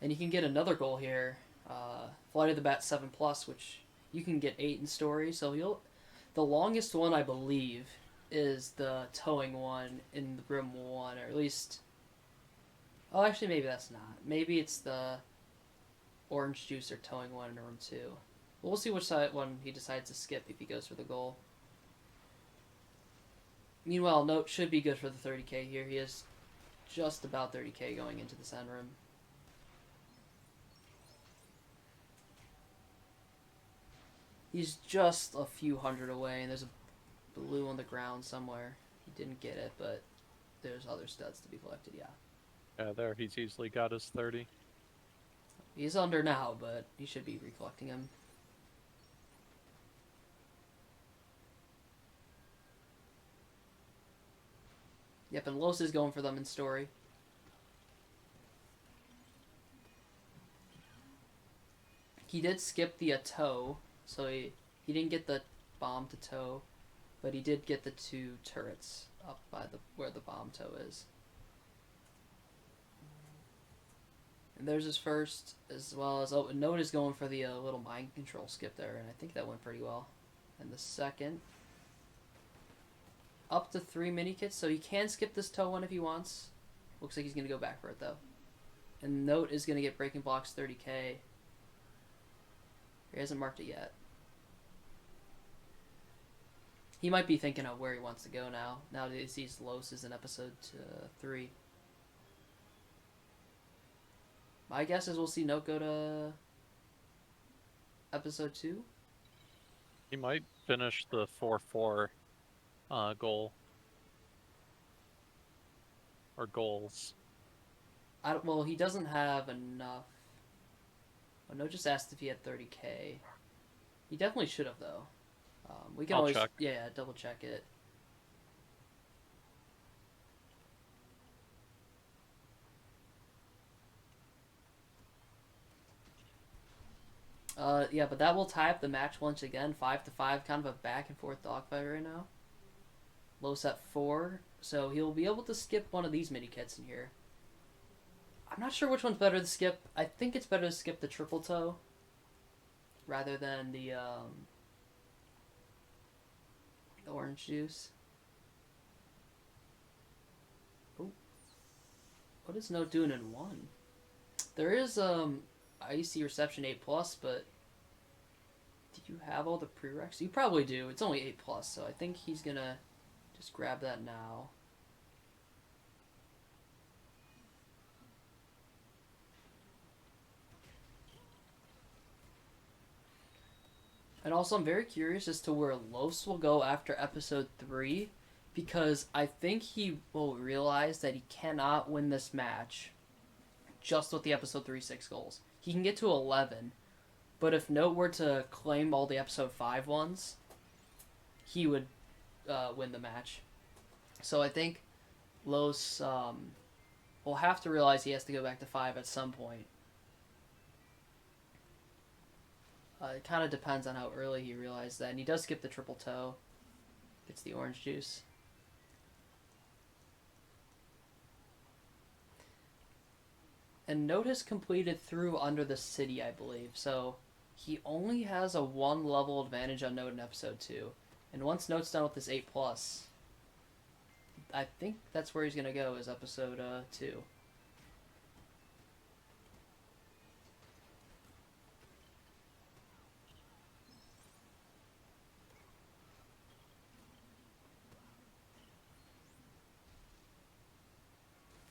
A: And he can get another goal here. Flight of the Bat 7+, which you can get 8 in story. So the longest one, I believe, is the towing one in the Room 1, or at least... Oh, actually, maybe that's not. Maybe it's the orange juice or towing one in Room 2. We'll see which one he decides to skip if he goes for the goal. Meanwhile, Note should be good for the 30k here. He is just about 30k going into the Sun Room. He's just a few hundred away, and there's a blue on the ground somewhere. He didn't get it, but there's other studs to be collected, yeah.
C: Yeah, there, he's easily got his 30.
A: He's under now, but he should be recollecting him. Yep, and Los is going for them in story. He did skip the tow, so he didn't get the bomb to tow. but he did get the 2 turrets up by where the bomb toe is. And there's his first, as well as Note is going for the little mind control skip there, and I think that went pretty well. And the second, up to 3 mini kits, so he can skip this toe one if he wants. Looks like he's gonna go back for it though. And Note is gonna get breaking blocks 30k. He hasn't marked it yet. He might be thinking of where he wants to go now. Now that he sees Los is in episode 3. My guess is we'll see Note go to episode 2.
C: He might finish the 4-4 goal. Or goals.
A: Well, he doesn't have enough. Oh, Note just asked if he had 30k. He definitely should have, though. We can
C: I'll
A: always...
C: check.
A: Yeah, double check it. Yeah, but that will tie up the match once again, 5-5, kind of a back and forth dogfight right now. Los at 4, so he'll be able to skip one of these mini kits in here. I'm not sure which one's better to skip. I think it's better to skip the triple toe rather than the orange juice. Oh, what is Note doing in 1? There is IC Reception 8+, but do you have all the prereqs? You probably do. It's only 8+, so I think he's gonna just grab that now. And also, I'm very curious as to where Los will go after episode 3, because I think he will realize that he cannot win this match just with the episode 3 6 goals. He can get to 11, but if Note were to claim all the episode 5 ones, he would win the match. So I think Los will have to realize he has to go back to 5 at some point. It kind of depends on how early he realizes that. And he does skip the triple toe. Gets the orange juice. And Note has completed through under the city, I believe. So he only has a 1 level advantage on Note in episode 2. And once Note's done with this 8+, I think that's where he's going to go, is episode 2.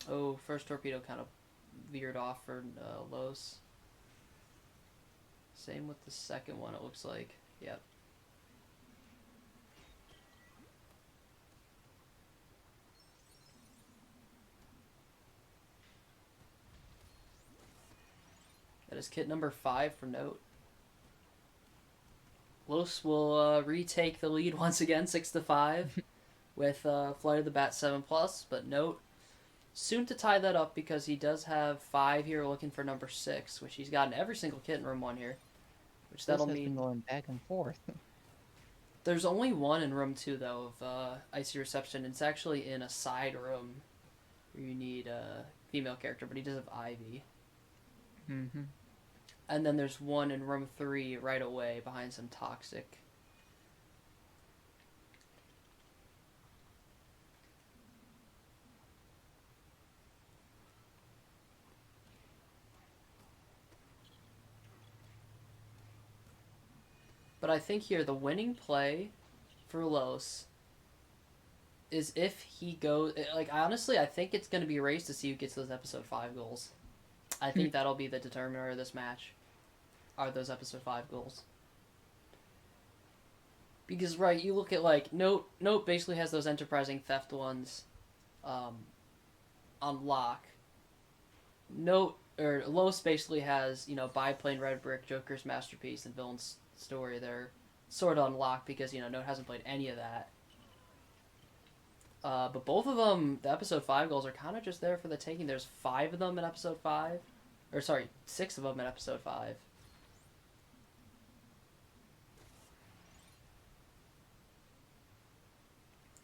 A: Oh, first torpedo kind of veered off for Los. Same with the second one, it looks like. Yep. That is kit number 5 for Note. Los will retake the lead once again, 6-5, with Flight of the Bat 7+, but Note soon to tie that up because he does have 5 here looking for number 6, which he's gotten every single kit in room 1 here. Which that'll
B: This has
A: mean
B: been going back and forth.
A: there's only one in room 2 though of Icy Reception. It's actually in a side room where you need a female character, but he does have Ivy.
B: Mm-hmm.
A: And then there's one in room 3 right away behind some toxic. But I think here the winning play for Los is if he goes... Like, honestly, I think it's going to be a race to see who gets those episode 5 goals. I think that'll be the determiner of this match. Are those episode 5 goals. Because, right, you look at, like, Note basically has those enterprising theft ones on lock. Los basically has, you know, Biplane, Red Brick, Joker's Masterpiece, and Villain's Story. They're sort of unlocked because, you know, Note hasn't played any of that. But both of them, the episode 5 goals are kind of just there for the taking. There's 5 of them in episode 5. Or, sorry, 6 of them in episode 5.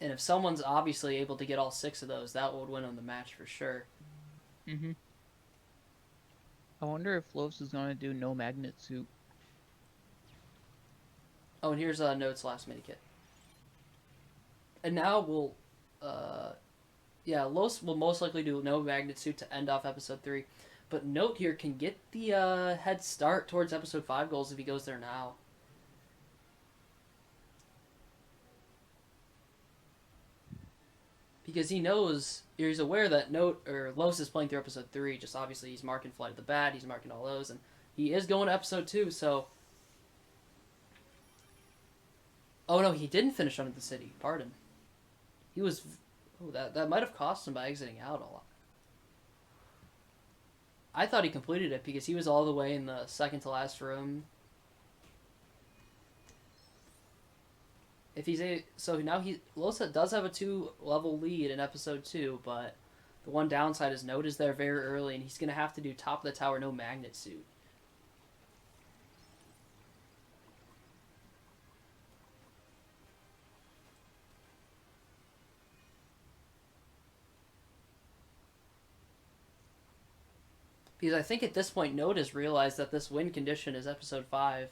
A: And if someone's obviously able to get all 6 of those, that would win on the match for sure.
B: Mm-hmm. I wonder if Los is gonna do no magnet suit.
A: Oh, and here's Note's last mini kit. And now we'll, yeah, Los will most likely do no magnet suit to end off episode 3. But Note here can get the head start towards episode 5 goals if he goes there now. Because he knows, or he's aware that Los is playing through episode 3. Just obviously he's marking Flight of the Bat, he's marking all those, and he is going to episode 2. So, oh no, he didn't finish Under the City. Pardon. He was, oh, that might have cost him by exiting out a lot. I thought he completed it because he was all the way in the second to last room. If he's so now Losa does have a 2-level lead in episode 2, but the one downside is Note is there very early, and he's gonna have to do top of the tower, no magnet suit. Because I think at this point Note has realized that this win condition is episode 5.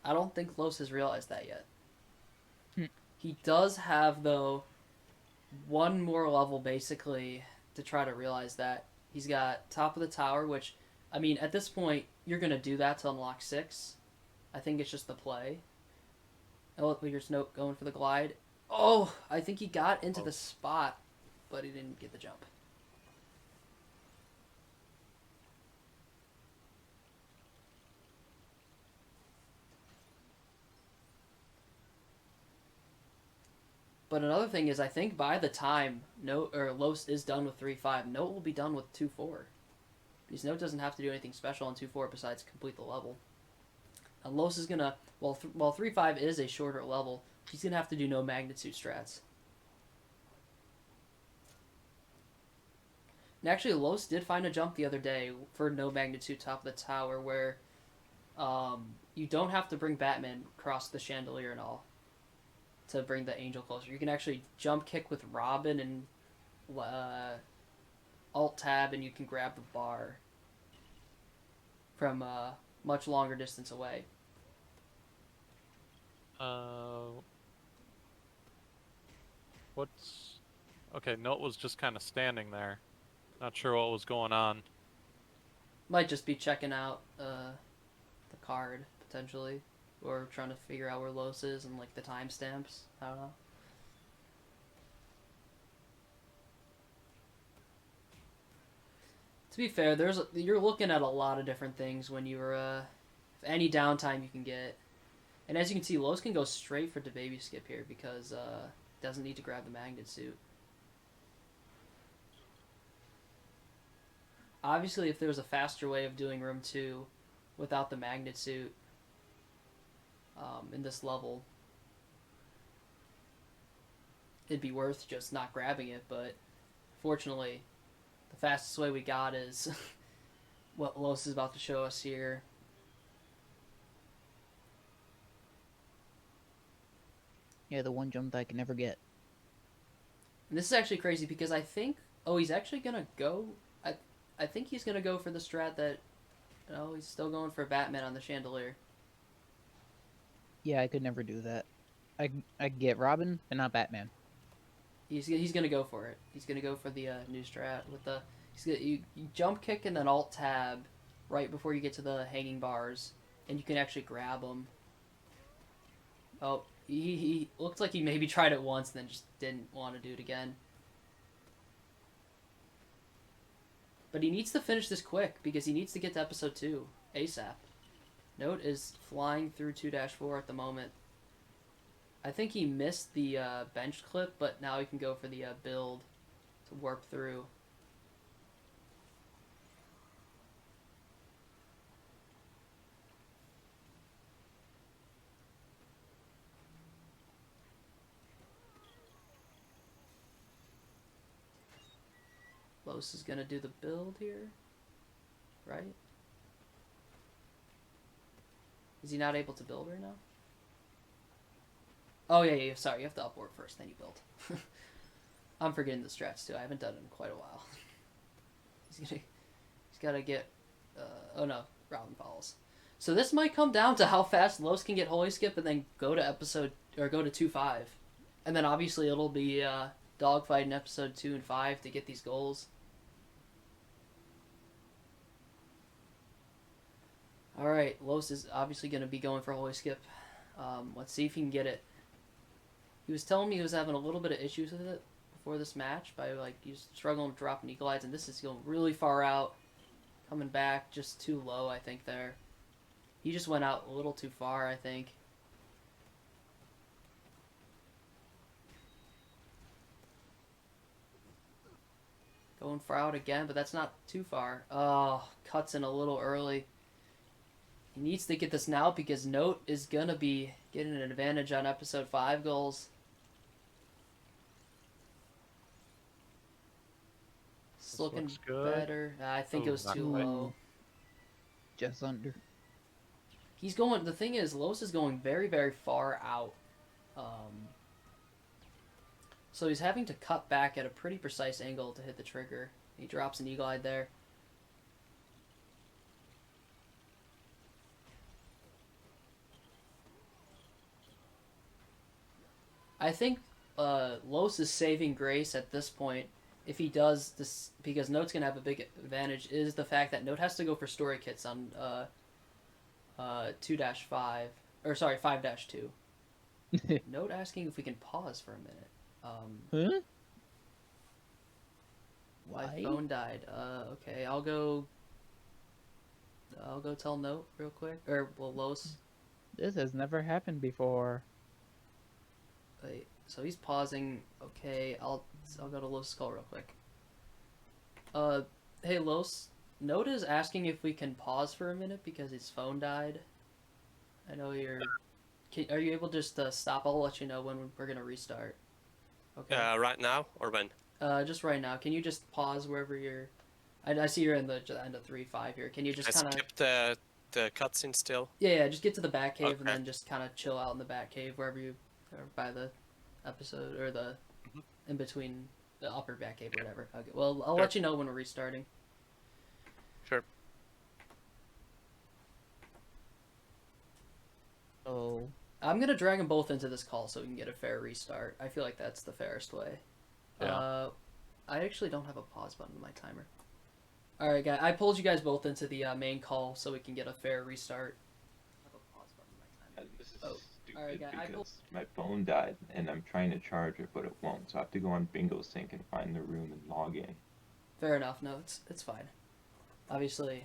A: I don't think Los has realized that yet. He does have, though, one more level, basically, to try to realize that. He's got top of the tower, which, I mean, at this point, you're going to do that to unlock 6. I think it's just the play. Oh, here's Note going for the glide. Oh, I think he got into the spot, but he didn't get the jump. But another thing is, I think by the time Los is done with 3-5, Note will be done with 2-4. Because Note doesn't have to do anything special on 2-4 besides complete the level. And Los is gonna, while 3-5 is a shorter level, he's gonna have to do no magnitude strats. And actually, Los did find a jump the other day for no magnitude top of the tower where you don't have to bring Batman across the chandelier and all to bring the angel closer. You can actually jump kick with Robin and alt tab, and you can grab the bar from a much longer distance away.
C: What's... Okay, Note was just kind of standing there. Not sure what was going on.
A: Might just be checking out the card, potentially. Or trying to figure out where Los is and, like, the timestamps. I don't know. To be fair, you're looking at a lot of different things when you're, any downtime you can get. And as you can see, Los can go straight for the baby skip here because, doesn't need to grab the magnet suit. Obviously, if there was a faster way of doing room 2 without the magnet suit, in this level, it'd be worth just not grabbing it, but fortunately the fastest way we got is what Los is about to show us here.
B: Yeah, the one jump that I can never get.
A: And this is actually crazy because I think he's actually gonna go, I think he's gonna go for the strat that, he's still going for Batman on the chandelier.
B: Yeah, I could never do that. I get Robin, but not Batman.
A: He's gonna go for it. He's gonna go for the new strat with the you jump kick and then alt tab right before you get to the hanging bars, and you can actually grab them. Oh, he looks like he maybe tried it once and then just didn't want to do it again. But he needs to finish this quick because he needs to get to episode 2 ASAP. Note is flying through 2-4 at the moment. I think he missed the bench clip, but now he can go for the build to warp through. Los is gonna do the build here, right? Is he not able to build right now? Oh yeah. Sorry, you have to upward first, then you build. I'm forgetting the strats too. I haven't done it in quite a while. He's gotta get. Oh no, Robin follows. So this might come down to how fast Los can get Holy Skip and then go to episode or go to 2-5, and then obviously it'll be dogfight in episode 2 and 5 to get these goals. All right, Los is obviously going to be going for Holy Skip. Let's see if he can get it. He was telling me he was having a little bit of issues with it before this match by like he's struggling to drop an eagle eyes, and this is going really far out, coming back just too low. I think there, he just went out a little too far. I think. Going far out again, but that's not too far. Oh, cuts in a little early. He needs to get this now because Note is going to be getting an advantage on episode 5 goals. It's looking better. I think it was too low.
B: Just under.
A: He's going. The thing is, Los is going very, very far out. So he's having to cut back at a pretty precise angle to hit the trigger. He drops an eagle eye there. I think Los is saving grace at this point. If he does this, because Note's gonna have a big advantage, is the fact that Note has to go for story kits on 2-5, or sorry, 5-2. Note asking if we can pause for a minute.
B: Huh?
A: My
B: Why?
A: phone died. Okay, I'll go tell Note real quick, or well, Los.
B: This has never happened before.
A: Wait, so he's pausing. Okay, I'll go to Los' call real quick. Hey Los, Note is asking if we can pause for a minute because his phone died. I know you're. Are you able to just stop? I'll let you know when we're gonna restart. Okay.
D: Right now or when?
A: Just right now. Can you just pause wherever you're? I see you're in the end of 3-5 here. Can you just kind of
D: skip the cutscene still?
A: Yeah, just get to the back cave and
D: Okay.
A: then just kind of chill out in the back cave wherever you or by the episode or the in between the upper back cave or whatever. Okay. Well, I'll let you know when we're restarting.
D: Sure.
B: Oh.
A: I'm gonna drag them both into this call so we can get a fair restart. I feel like that's the fairest way.
D: Yeah.
A: I actually don't have a pause button on my timer. All right, guys. I pulled you guys both into the main call so we can get a fair restart. I have a pause button on my timer.
E: This is stupid
A: alright, guy,
E: because my phone died and I'm trying to charge it, but it won't. So I have to go on Bingo Sync and find the room and log in.
A: Fair enough. No, it's fine. Obviously,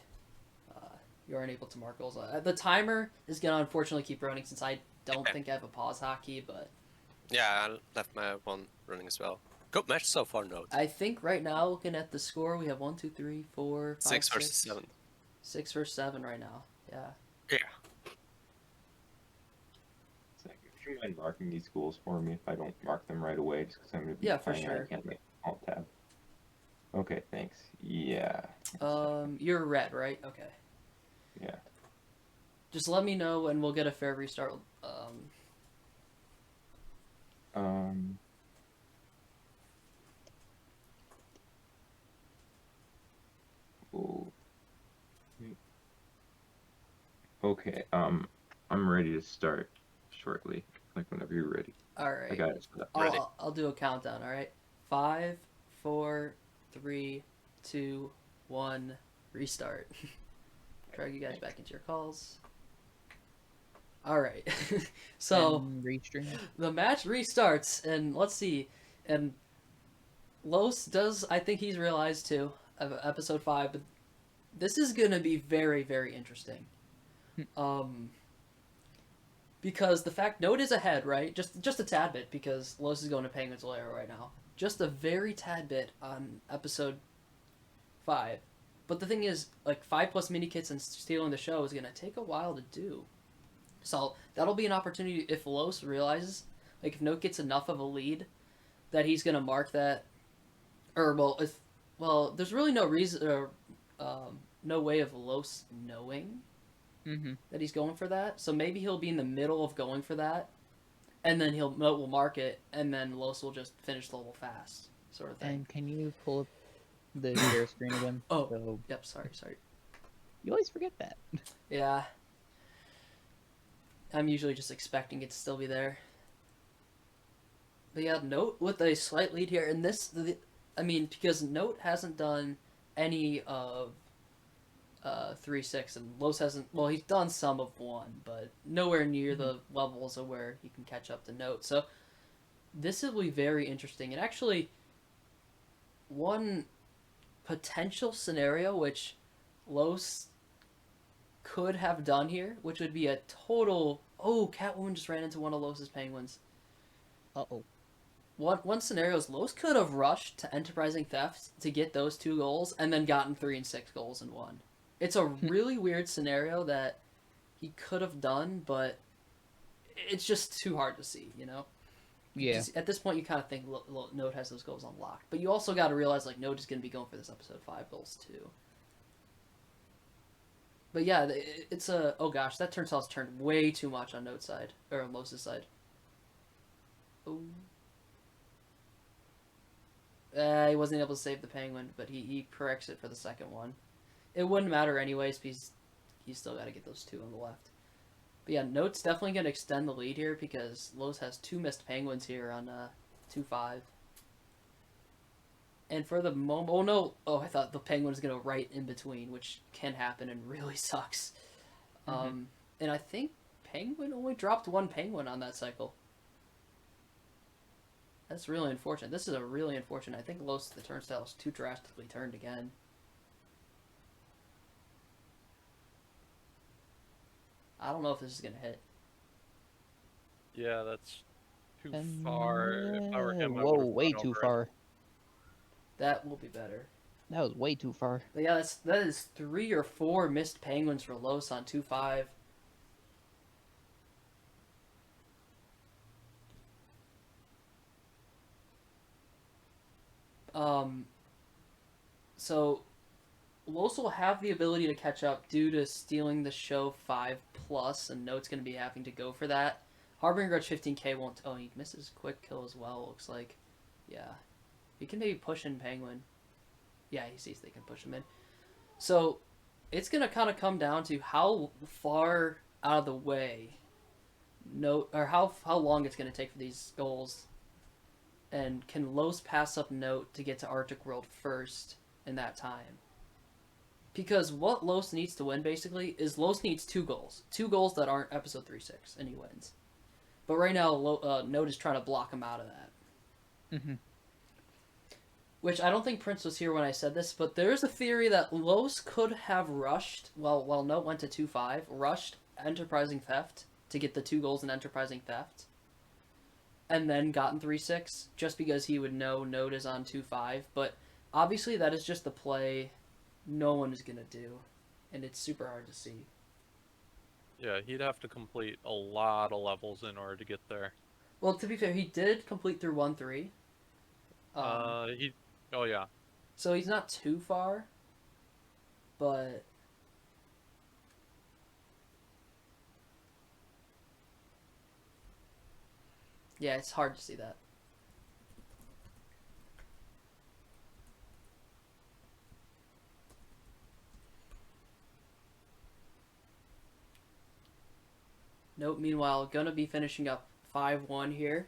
A: you aren't able to mark goals. The timer is gonna unfortunately keep running since I don't think I have a pause hotkey, but
D: Yeah, I left my one running as well. Good match so far, Note.
A: I think right now looking at the score, we have 1, 2, 3, 4, 5,
D: 6 versus 7.
A: 6 versus 7 right now. Yeah.
D: Yeah.
E: It's like, if you mind marking these goals for me if I don't mark them right away, just because I'm going to be
A: Yeah, for
E: playing and
A: sure.
E: I can't make alt tab. Okay, thanks. Yeah.
A: You're red, right? Okay.
E: Yeah.
A: Just let me know and we'll get a fair restart.
E: Oh. Okay, I'm ready to start shortly. Like whenever you're ready.
A: All right.
E: I got it.
D: Ready.
A: I'll do a countdown. All right. 5, 4, 3, 2, 1. Restart. Drag you guys back into your calls. All right. So
B: And restream.
A: the match restarts, and let's see. And Los does. I think he's realized too of episode 5, but this is gonna be very, very interesting. Because the fact Note is ahead, right? Just a tad bit because Los is going to Penguin's Lair right now. Just a very tad bit on episode 5. But the thing is, like 5 plus mini kits and stealing the show is gonna take a while to do. So that'll be an opportunity if Los realizes, like if Note gets enough of a lead, that he's gonna mark that. Or there's really no reason or no way of Los knowing
B: Mm-hmm.
A: that he's going for that. So maybe he'll be in the middle of going for that, and then Note will mark it, and then Los will just finish the level fast, sort of thing.
B: And can you pull up the share screen again?
A: Oh,
B: So
A: yep. Sorry.
B: you always forget that.
A: Yeah. I'm usually just expecting it to still be there. But yeah, Note with a slight lead here, and because Note hasn't done any of 3-6, and Los hasn't. Well, he's done some of 1, but nowhere near the levels of where he can catch up to Note. So this will be very interesting. And actually, one potential scenario which Los could have done here, which would be a total. Oh, Catwoman just ran into one of Los's penguins.
B: Uh-oh.
A: One scenario is Los could have rushed to Enterprising Theft to get those 2 goals and then gotten 3 and 6 goals in 1. It's a really weird scenario that he could have done, but it's just too hard to see, you know?
B: Yeah.
A: At this point, you kind of think Note has those goals unlocked. But you also got to realize, like, Note is going to be going for this episode 5 goals, too. But yeah, it's a... Oh gosh, that turnstile's turned way too much on Note's side. Or on Los' side. Oh. He wasn't able to save the penguin, but he corrects it for the second one. It wouldn't matter anyways, because he's still got to get those 2 on the left. But yeah, Note's definitely going to extend the lead here, because Los has 2 missed penguins here on 2-5. And for the moment... Oh no! Oh, I thought the penguin was going to right in between, which can happen and really sucks. And I think Penguin only dropped 1 penguin on that cycle. That's really unfortunate. This is a really unfortunate. I think the turnstile is too drastically turned again. I don't know if this is going to hit.
C: Yeah, that's too far. If I were him, I
B: Whoa,
C: would've
B: way
C: gone
B: too
C: over it.
B: far.
A: That will be better.
B: That was way too far.
A: But yeah, that is 3 or 4 missed penguins for Los on 2-5. So Los will have the ability to catch up due to stealing the show 5+, and Note's going to be having to go for that. Harbinger Grudge 15k won't... Oh, he misses quick kill as well, looks like. Yeah. He can maybe push in Penguin. Yeah, he sees they can push him in. So, it's going to kind of come down to how far out of the way how long it's going to take for these goals. And can Los pass up Note to get to Arctic World first in that time? Because what Los needs to win, basically, is Los needs 2 goals. 2 goals that aren't episode 3-6, and he wins. But right now, Note is trying to block him out of that. Which I don't think Prince was here when I said this, but there's a theory that Los could have rushed, while Note went to 2-5, rushed Enterprising Theft to get the 2 goals in Enterprising Theft, and then gotten 3-6, just because he would know Note is on 2-5. But obviously that is just the play no one is going to do, and it's super hard to see.
C: Yeah, he'd have to complete a lot of levels in order to get there.
A: Well, to be fair, he did complete through 1-3.
C: Oh yeah.
A: So he's not too far, but... Yeah, it's hard to see that. Note, meanwhile, gonna be finishing up 5-1 here.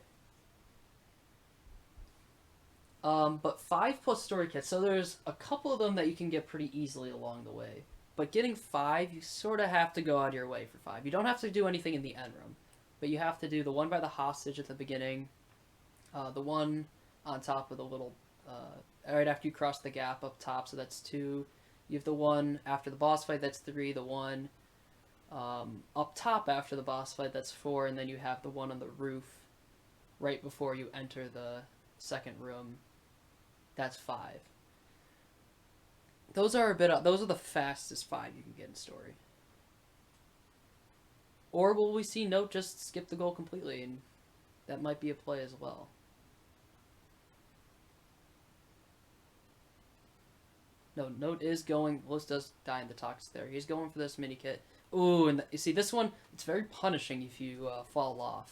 A: But 5+ story kits, so there's a couple of them that you can get pretty easily along the way. But getting 5, you sort of have to go out of your way for 5. You don't have to do anything in the end room, but you have to do the one by the hostage at the beginning, the one on top of the little, right after you cross the gap up top, so that's 2. You have the one after the boss fight, that's 3, the one up top after the boss fight, that's 4, and then you have the one on the roof right before you enter the second room, that's 5. Those are the fastest 5 you can get in story. Or will we see Note just skip the goal completely, and that might be a play as well. No, Note is going... Los does die in the toxic there. He's going for this mini kit. Ooh, and you see, this one, it's very punishing if you fall off.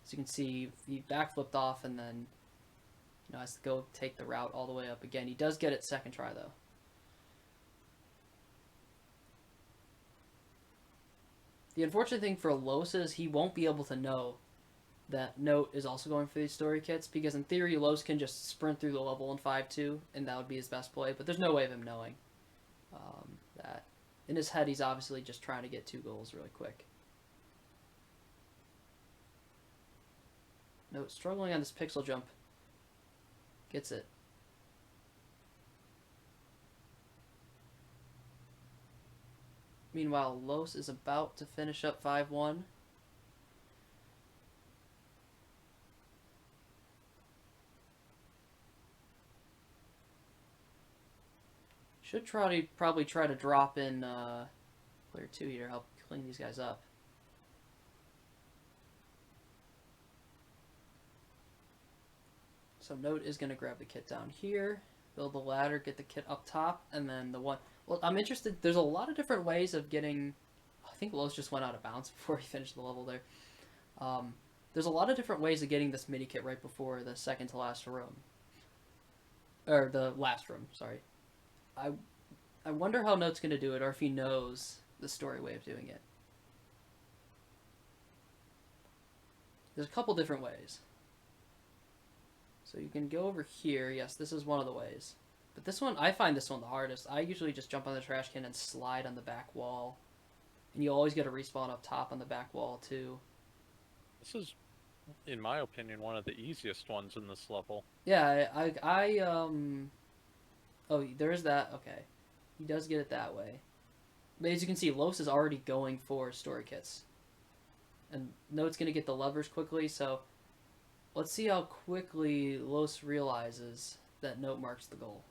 A: As you can see, he backflipped off and then, has to go take the route all the way up again. He does get it second try, though. The unfortunate thing for Los is he won't be able to know that Note is also going for these story kits, because in theory, Los can just sprint through the level in 5-2, and that would be his best play, but there's no way of him knowing that. In his head, he's obviously just trying to get 2 goals really quick. Note struggling on this pixel jump. Gets it. Meanwhile, Los is about to finish up 5-1. Should probably try to drop in player 2 here to help clean these guys up. So Note is going to grab the kit down here, build the ladder, get the kit up top, and then the one... Well, I'm interested... There's a lot of different ways of getting... I think Los just went out of bounds before he finished the level there. There's a lot of different ways of getting this mini kit right before the second to last room. Or the last room, sorry. I wonder how Note's going to do it, or if he knows the story way of doing it. There's a couple different ways. So you can go over here. Yes, this is one of the ways. But this one, I find this one the hardest. I usually just jump on the trash can and slide on the back wall. And you always get a respawn up top on the back wall, too.
C: This is, in my opinion, one of the easiest ones in this level.
A: Yeah, Oh, there is that. Okay. He does get it that way. But as you can see, Los is already going for story kits. And Note's going to get the levers quickly, so let's see how quickly Los realizes that Note marks the goal.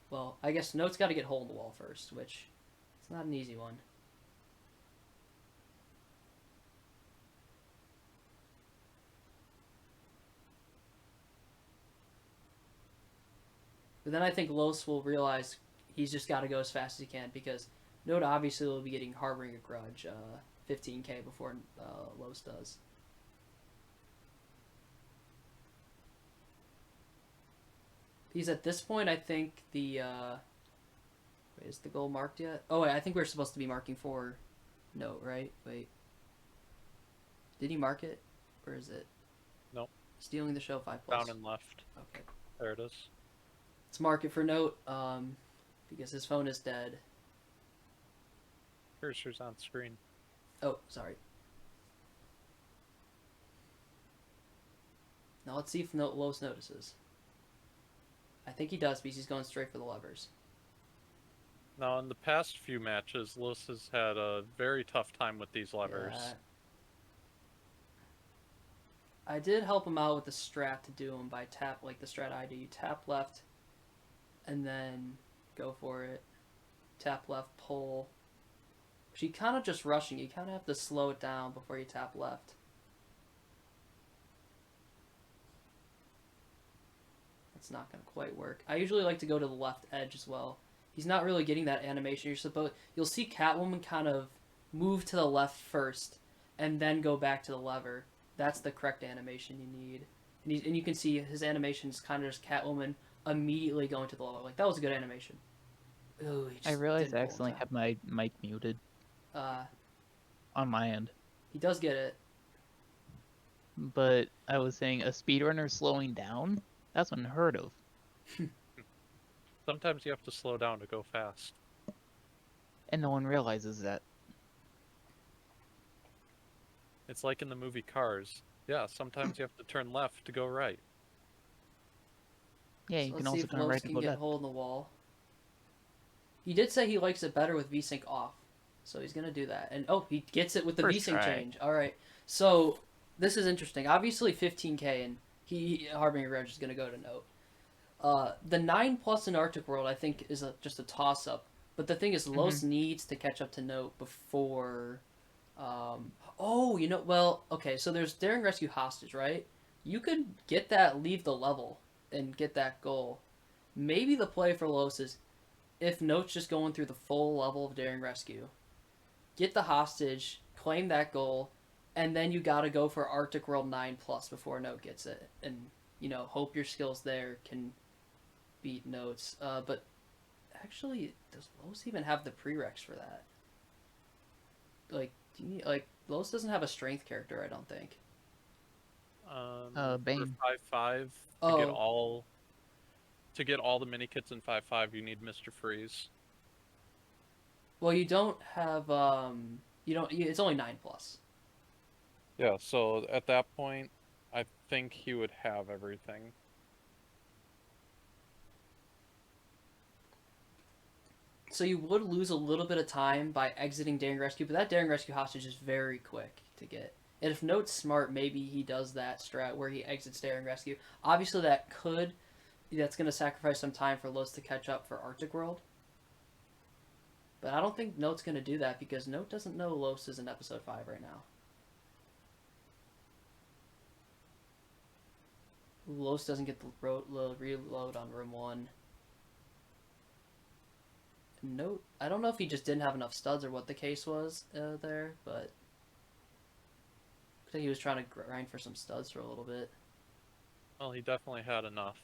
A: Well, I guess Note's got to get hole in the wall first, which is not an easy one. But then I think Los will realize he's just got to go as fast as he can, because Note obviously will be getting Harboring a Grudge 15k before Los does. Because at this point, I think the... Wait, is the goal marked yet? Oh, wait, I think we're supposed to be marking for Note, right? Wait. Did he mark it? Or is it?
C: Nope.
A: Stealing the show 5+.
C: Down and left.
A: Okay.
C: There it is.
A: Let's mark it for Note, because his phone is dead.
C: Cursor's on screen.
A: Oh, sorry. Now let's see if Los notices. I think he does, because he's going straight for the levers.
C: Now, in the past few matches, Los has had a very tough time with these levers.
A: Yeah. I did help him out with the strat to do him by tap, like the strat I do. You tap left, and then go for it. Tap left, pull. But you kind of just rushing. You kind of have to slow it down before you tap left. That's not going to quite work. I usually like to go to the left edge as well. He's not really getting that animation. You'll see Catwoman kind of move to the left first, and then go back to the lever. That's the correct animation you need. And you can see his animation is kind of just Catwoman immediately going to the level. Like, that was a good animation. Ooh,
B: I realized I accidentally had my mic muted on my end.
A: He does get it.
B: But I was saying a speedrunner slowing down? That's unheard of.
C: Sometimes you have to slow down to go fast.
B: And no one realizes that.
C: It's like in the movie Cars. Yeah, sometimes you have to turn left to go right.
B: Yeah, you can also turn right to go
A: get
B: left.
A: hole in the wall. He did say he likes it better with VSync off, so he's gonna do that. And oh, he gets it with the
B: First
A: VSync
B: try.
A: change. All right, so this is interesting. Obviously, 15k, and Harbinger Grudge is gonna go to Note. The 9+ in Arctic World, I think, is just a toss up. But the thing is, Los needs to catch up to Note before. Okay, so there's Daring Rescue Hostage, right? You could get that, leave the level, and get that goal. Maybe the play for Los is, if Note's just going through the full level of Daring Rescue, get the hostage, claim that goal, and then you gotta go for Arctic World 9+ before Note gets it, and hope your skills there can beat Notes. But actually, does Los even have the prereqs for that? Like, Los doesn't have a strength character, I don't think.
B: Bane.
C: For 5-5 to get all the mini kits in 5-5, you need Mr. Freeze.
A: Well, you don't have it's only 9+.
C: Yeah, so at that point, I think he would have everything.
A: So you would lose a little bit of time by exiting Daring Rescue, but that Daring Rescue hostage is very quick to get. And if Note's smart, maybe he does that strat where he exits Daring Rescue. Obviously, that's going to sacrifice some time for Los to catch up for Arctic World. But I don't think Note's going to do that because Note doesn't know Los is in episode 5 right now. Los doesn't get the reload on room 1. Note, I don't know if he just didn't have enough studs or what the case was there, but I think he was trying to grind for some studs for a little bit.
C: Well, he definitely had enough.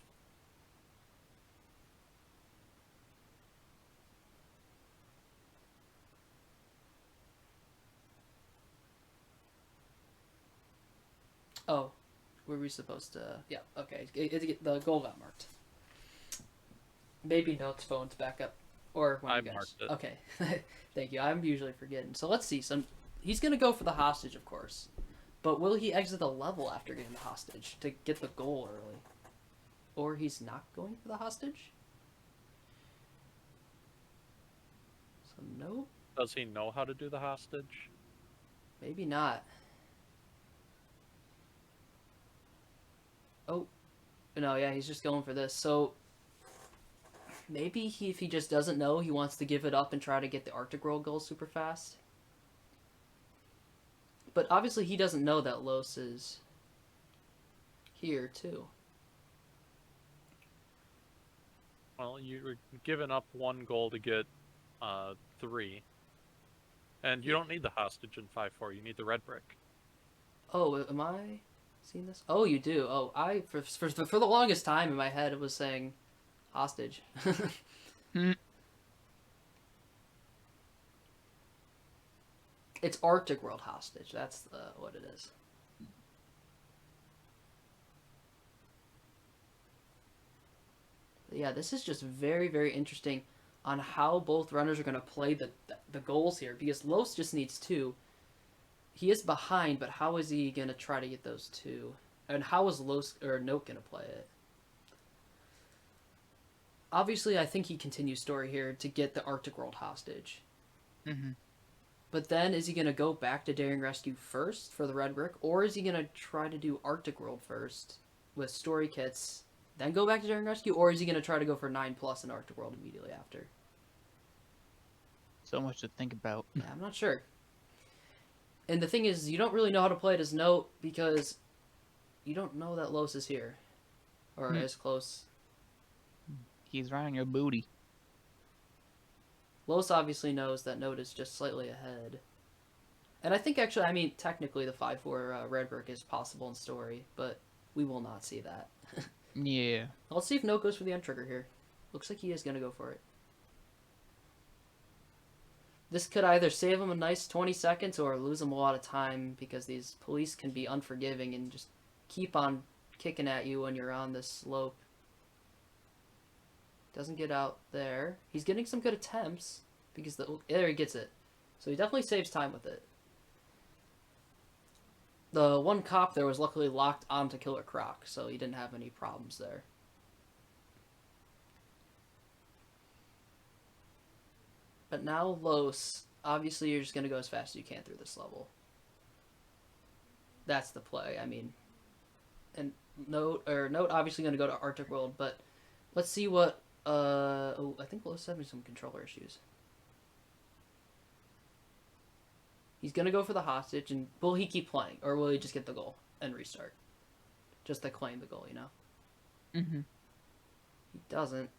A: Oh, were we supposed to? Yeah, okay. The goal got marked. Maybe Note's phone's back up. Or when
C: I
A: you guys...
C: marked it.
A: Okay, thank you. I'm usually forgetting. So let's see. He's gonna go for the hostage, of course, but will he exit the level after getting the hostage to get the goal early, or he's not going for the hostage? So no.
C: Does he know how to do the hostage?
A: Maybe not. Oh, no, yeah, he's just going for this. So maybe if he just doesn't know, he wants to give it up and try to get the Arctic World goal super fast. But obviously he doesn't know that Los is here, too.
C: Well, you're giving up 1 goal to get 3. And you don't need the hostage in 5-4, you need the red brick.
A: Oh, am I seeing this? Oh, you do. Oh, for the longest time in my head it was saying hostage. It's Arctic World hostage. That's what it is. But yeah, this is just very, very interesting on how both runners are going to play the goals here because Los just needs 2. He is behind, but how is he going to try to get those 2? And how is Los or Note going to play it? Obviously, I think he continues story here to get the Arctic World hostage.
B: Mm-hmm.
A: But then, is he going to go back to Daring Rescue first for the red brick? Or is he going to try to do Arctic World first with story kits, then go back to Daring Rescue? Or is he going to try to go for 9+ in Arctic World immediately after?
B: So much to think about.
A: Yeah, I'm not sure. And the thing is, you don't really know how to play it as Note because you don't know that Los is here. Or as close.
B: He's right on your booty.
A: Los obviously knows that Note is just slightly ahead. And I think actually, I mean, technically the 5-4 red brick is possible in story, but we will not see that.
B: Yeah.
A: Let's see if Note goes for the end trigger here. Looks like he is going to go for it. This could either save him a nice 20 seconds or lose him a lot of time because these police can be unforgiving and just keep on kicking at you when you're on this slope. Doesn't get out there. He's getting some good attempts because there he gets it. So he definitely saves time with it. The one cop there was luckily locked onto Killer Croc, so he didn't have any problems there. But now Los, obviously you're just going to go as fast as you can through this level. That's the play, I mean. And Note obviously going to go to Arctic World, but let's see what, I think Los is having some controller issues. He's going to go for the hostage, and will he keep playing, or will he just get the goal and restart? Just to claim the goal, you know?
B: Mm-hmm.
A: He doesn't.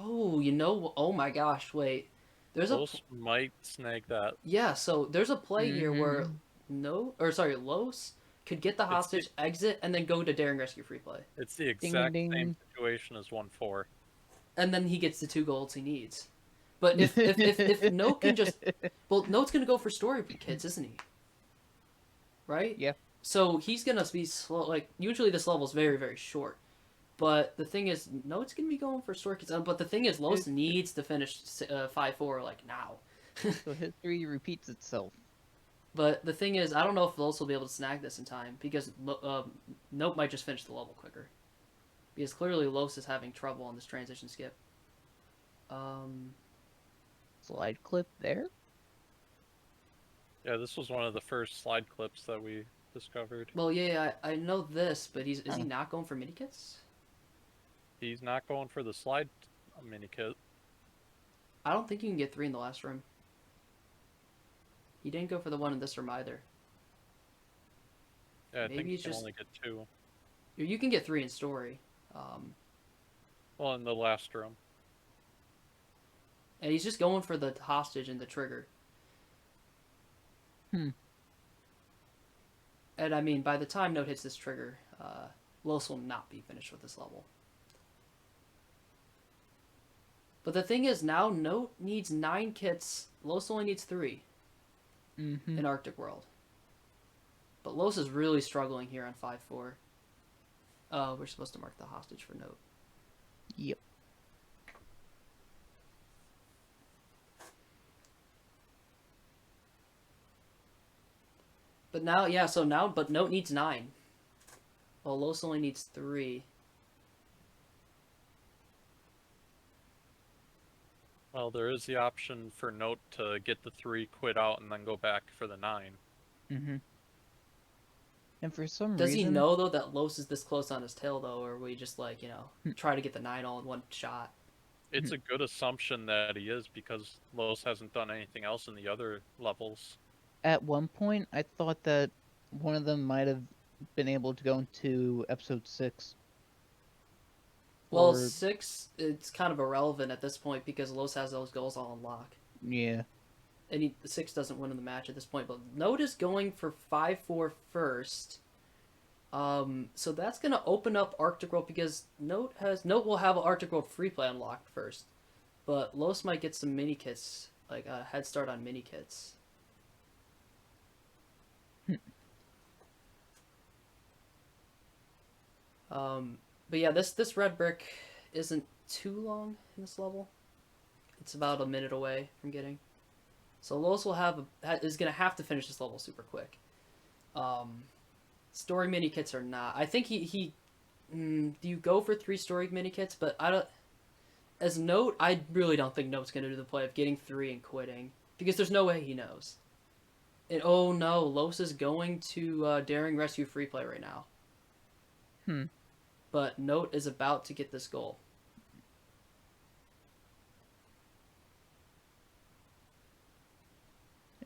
A: Oh, oh my gosh, wait. There's
C: Los might snag that.
A: Yeah, so there's a play here where Los could get the hostage, exit, and then go to Daring Rescue Free Play.
C: It's the
B: Ding,
C: exact
B: ding.
C: same situation as 1-4.
A: And then he gets the 2 golds he needs. But if Note can just... Well, Note's going to go for story kits, isn't he? Right?
B: Yeah.
A: So he's going to be slow. Like, usually this level is very, very short. But the thing is, Note's going to be going for story kits. But the thing is, Los needs to finish 5-4, like, now.
B: So history repeats itself.
A: But the thing is, I don't know if Los will be able to snag this in time, because Note might just finish the level quicker. Because clearly Los is having trouble on this transition skip.
B: Slide clip there?
C: Yeah, this was one of the first slide clips that we discovered.
A: Well, yeah, I know this, but is he not going for mini kits?
C: He's not going for the slide mini kit.
A: I don't think you can get 3 in the last room. He didn't go for the one in this room either.
C: Yeah, I
A: Maybe
C: think
A: he's
C: you can
A: just-
C: only get 2.
A: You can get 3 in story.
C: Well, in the last room.
A: And he's just going for the hostage and the trigger.
B: Hmm.
A: And I mean, by the time Note hits this trigger, Los will not be finished with this level. But the thing is, now Note needs 9 kits. Los only needs 3
B: Mm-hmm.
A: in Arctic World. But Los is really struggling here on 5-4. We're supposed to mark the hostage for Note.
B: Yep.
A: But now, but Note needs 9. Well, Los only needs 3.
C: Well, there is the option for Note to get the 3, quit out, and then go back for the 9.
B: Mm-hmm. And for some
A: Does
B: reason...
A: he know, though, that Los is this close on his tail, though, or will he just, like, try to get the 9 all in one shot?
C: It's a good assumption that he is, because Los hasn't done anything else in the other levels.
B: At one point, I thought that one of them might have been able to go into episode 6.
A: Well,
B: Or-
A: 6, it's kind of irrelevant at this point, because Los has those goals all on lock.
B: Yeah.
A: And 6 doesn't win in the match at this point, but Note is going for 5-4 first. So that's gonna open up Arctic World, because Note will have Arctic World free play unlocked first, but Los might get some mini kits, like a head start on mini kits. But yeah, this red brick isn't too long in this level. It's about a minute away from getting. So Los is gonna have to finish this level super quick. Story mini kits are not. I think do you go for 3 story mini kits? But I don't. As Note, I really don't think Note's gonna do the play of getting 3 and quitting, because there's no way he knows. And oh no, Los is going to Daring Rescue free play right now. But Note is about to get this goal.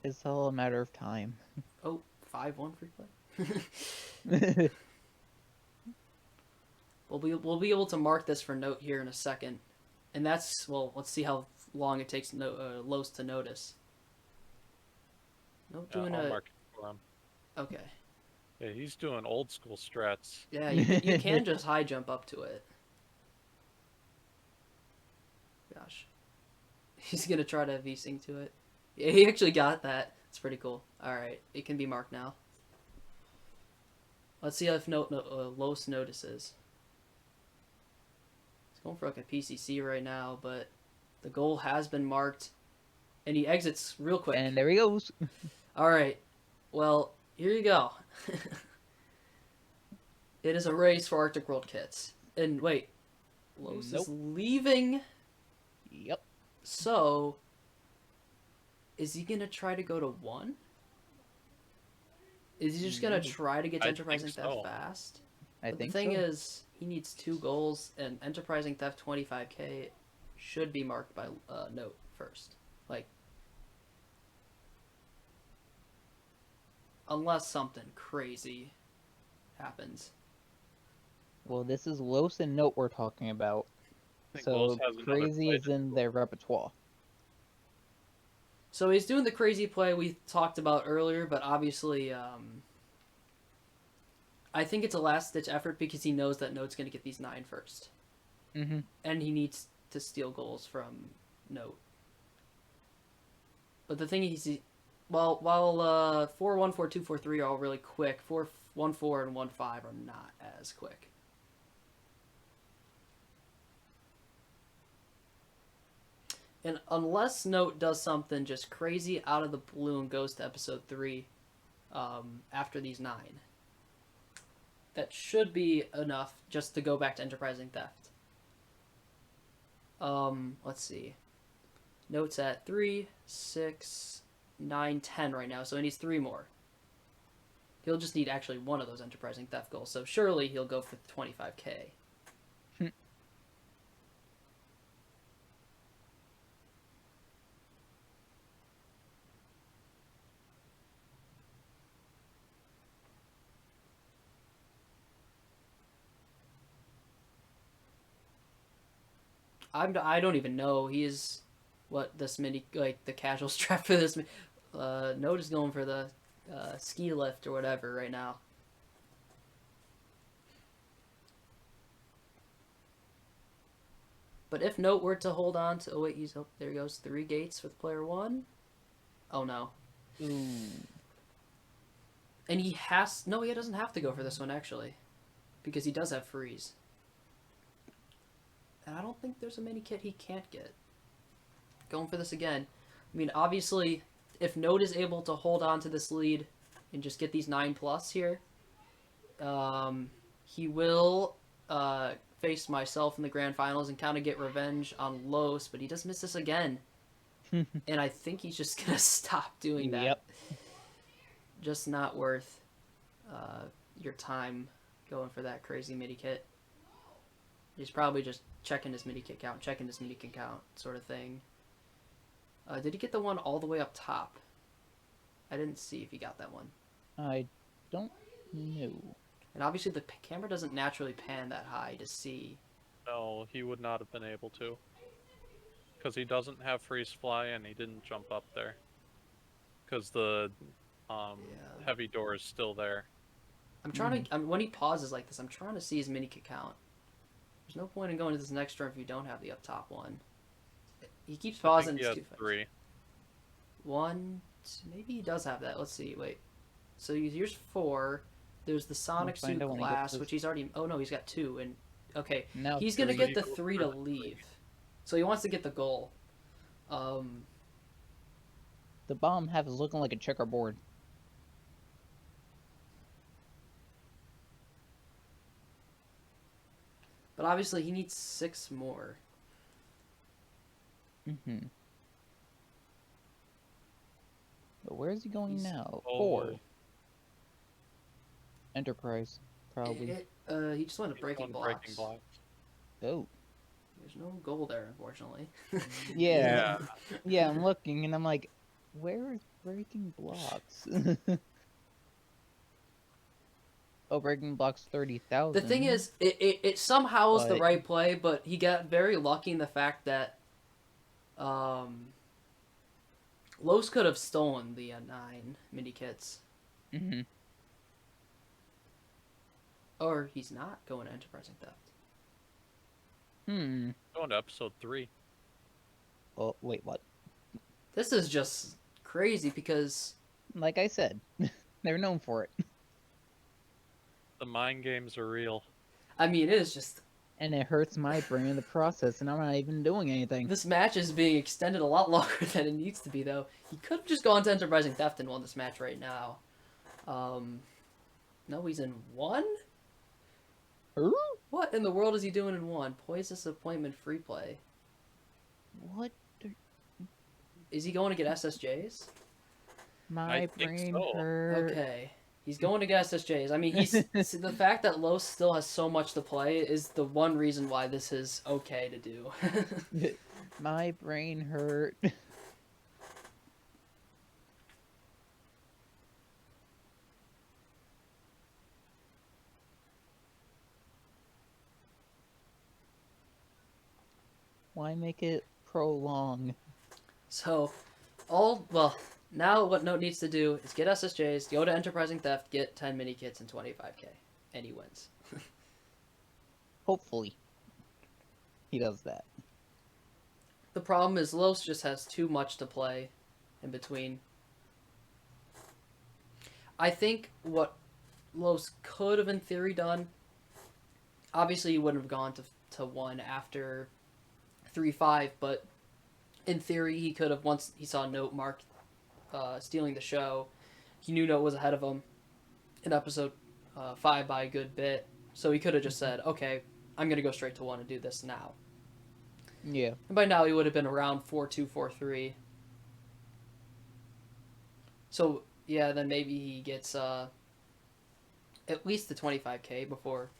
B: It's all a matter of time.
A: Oh, 5-1 free play. We'll be able to mark this for Note here in a second, and let's see how long it takes Los to notice. Note doing
C: I'll mark it for him.
A: Okay.
C: Yeah, he's doing old school strats.
A: Yeah, you can just high jump up to it. Gosh. He's gonna try to V-sync to it. Yeah, he actually got that. It's pretty cool. Alright, it can be marked now. Let's see if Los notices. He's going for like a PCC right now, but the goal has been marked. And he exits real quick.
B: And there he goes.
A: Alright, well, here you go. It is a race for Arctic World kits. And wait, Los is leaving.
B: Yep.
A: So, is he gonna try to go to 1? Is he just gonna try to get to
C: I
A: Enterprising
C: think
A: Theft
C: so.
A: fast?
B: I
A: But
B: think
A: the thing
B: so.
A: is, he needs 2 goals, and Enterprising Theft 25k should be marked by Note first. Like, unless something crazy happens.
B: Well, this is Los and Note we're talking about.
C: I think
B: So
C: Los has another
B: crazy
C: play
B: is in their repertoire.
A: So he's doing the crazy play we talked about earlier, but obviously, I think it's a last-ditch effort because he knows that Note's going to get these 9 first.
B: Mm-hmm.
A: And he needs to steal goals from Note. But the thing is, while 4-1, 4-2, 4-3 are all really quick, 4-1-4 and 1-5 are not as quick. And unless Note does something just crazy out of the blue and goes to episode 3 after these 9, that should be enough just to go back to enterprising theft. Let's see. Note's at 3, 6, 9, 10 right now, so he needs 3 more. He'll just need actually one of those enterprising theft goals, so surely he'll go for 25k. I don't even know. He is what this mini, like the casual strap for this. Note is going for the ski lift or whatever right now. But if Note were to hold on to, oh wait, there he goes, 3 gates with player 1. Oh no.
B: Ooh.
A: And he doesn't have to go for this one actually, because he does have freeze. And I don't think there's a mini kit he can't get. Going for this again. I mean, obviously, if Note is able to hold on to this lead and just get these 9+ here, he will face myself in the grand finals and kind of get revenge on Los, but he does miss this again. And I think he's just going to stop doing that.
B: Yep.
A: Just not worth your time going for that crazy mini kit. He's probably just checking his mini kit count, sort of thing. Did he get the one all the way up top? I didn't see if he got that one.
B: I don't know.
A: And obviously the camera doesn't naturally pan that high to see.
C: No, he would not have been able to. Because he doesn't have freeze fly and he didn't jump up there. Because the heavy door is still there.
A: I'm trying to, when he pauses like this, I'm trying to see his mini kit count. There's no point in going to this next turn if you don't have the up top one. He keeps pausing.
C: He has 3.
A: 1, 2, maybe he does have that. Let's see. Wait. So here's 4. There's the Sonic
B: find
A: Suit
B: out when he
A: Glass,
B: gets
A: which he's already. Oh no, he's got 2. And okay,
B: Now
A: he's gonna
B: 3.
A: get the 3 to leave. So he wants to get the goal.
B: The bomb half is looking like a checkerboard.
A: But obviously he needs 6 more.
B: Mm-hmm. But where is he going now?
C: Oh.
B: 4. Enterprise, probably.
A: He just went to breaking blocks.
B: Oh.
A: There's no goal there, unfortunately.
B: Yeah. Yeah, I'm looking and I'm like, where is breaking blocks? Oh, breaking blocks 30,000.
A: The thing is, it somehow is the
B: But-
A: right play, but he got very lucky in the fact that Los could have stolen the 9 mini kits.
B: Mm-hmm.
A: Or he's not going to enterprising theft.
C: Going to episode 3.
B: Oh, wait, what?
A: This is just crazy because
B: Like I said, they're known for it.
C: The mind games are real.
A: I mean it is just
B: And it hurts my brain in the process, and I'm not even doing anything.
A: this match is being extended a lot longer than it needs to be though. He could have just gone to enterprising theft and won this match right now. No, he's in 1?
B: Huh?
A: What in the world is he doing in 1? Poisonous Appointment free play.
B: What?
A: Is he going to get SSJs?
B: My
C: think
B: brain
C: so.
B: hurt.
A: Okay. He's going to get SSJs. I mean, he's the fact that Los still has so much to play is the one reason why this is okay to do.
B: My brain hurt. Why make it prolong?
A: So, Well, now what Note needs to do is get SSJs, go to Enterprising Theft, get 10 mini kits and 25k, and he wins.
B: Hopefully, he does that.
A: The problem is Los just has too much to play in between. I think what Los could have in theory done, obviously he wouldn't have gone to 1 after 3-5, but in theory he could have, once he saw Note Mark stealing the show, he knew Note was ahead of him in episode 5 by a good bit, so he could have just said, okay, I'm going to go straight to 1 and do this now.
B: Yeah.
A: And by now he would have been around 4-2, 4-3. So, yeah, then maybe he gets at least the 25k before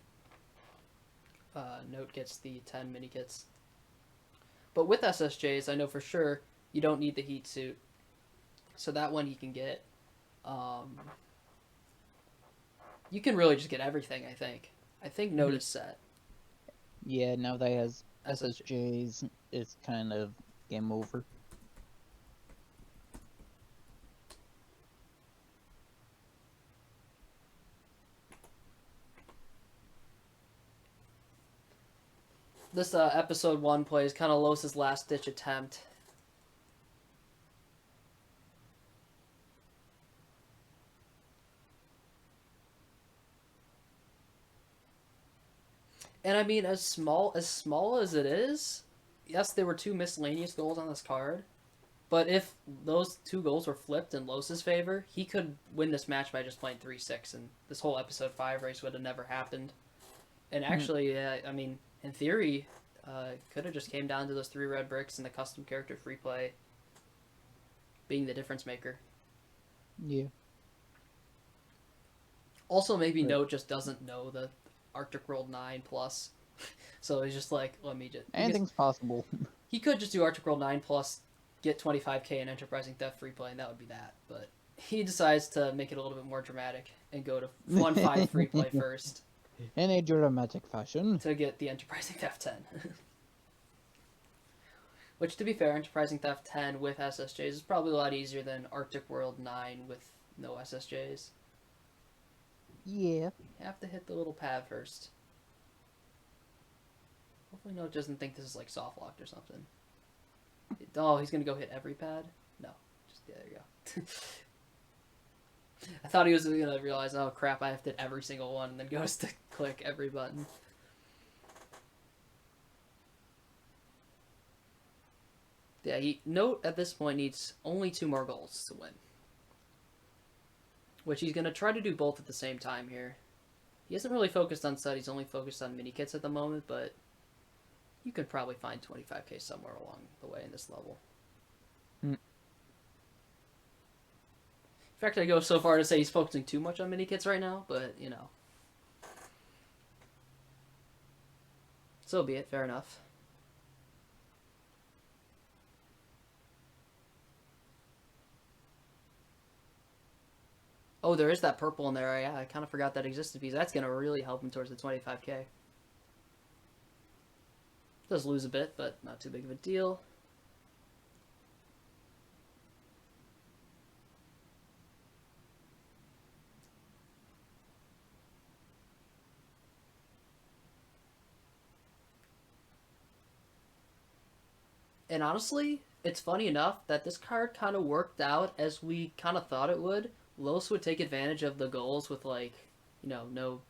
A: Note gets the 10 mini kits. But with SSJs, I know for sure you don't need the heat suit. So that one you can get. You can really just get everything, I think. I think Note is set.
B: Yeah, now that he has SSJs, it's kind of game over.
A: This episode 1 plays kind of Los's last ditch attempt. And I mean, as small as it is, yes, there were 2 miscellaneous goals on this card, but if those 2 goals were flipped in Los's favor, he could win this match by just playing 3-6, and this whole episode 5 race would have never happened. And actually, I mean, in theory, could have just came down to those 3 red bricks and the custom character free play being the difference maker.
B: Yeah.
A: Also, maybe Note just doesn't know the Arctic World 9 plus, so he's just like, let me just...
B: Anything's possible.
A: He could just do Arctic World 9 plus, get 25k in Enterprising Theft free play, and that would be that. But he decides to make it a little bit more dramatic and go to 1-5 free play first.
B: In a dramatic fashion.
A: To get the Enterprising Theft 10. Which, to be fair, Enterprising Theft 10 with SSJs is probably a lot easier than Arctic World 9 with no SSJs.
B: Yeah.
A: You have to hit the little pad first. Hopefully Note doesn't think this is like soft locked or something. Oh, he's gonna go hit every pad? No. Just, yeah, there you go. I thought he was gonna realize, oh crap, I have to hit every single one, and then goes to click every button. Yeah, Note at this point needs only 2 more goals to win. Which he's gonna try to do both at the same time here. He isn't really focused on set, he's only focused on mini kits at the moment, but you could probably find 25k somewhere along the way in this level. In fact, I go so far to say he's focusing too much on mini kits right now, but, you know. So be it, fair enough. Oh, there is that purple in there. Yeah, I kind of forgot that existed because that's going to really help him towards the 25k. Does lose a bit, but not too big of a deal. And honestly, it's funny enough that this card kind of worked out as we kind of thought it would. Los would take advantage of the goals with, like, you know, no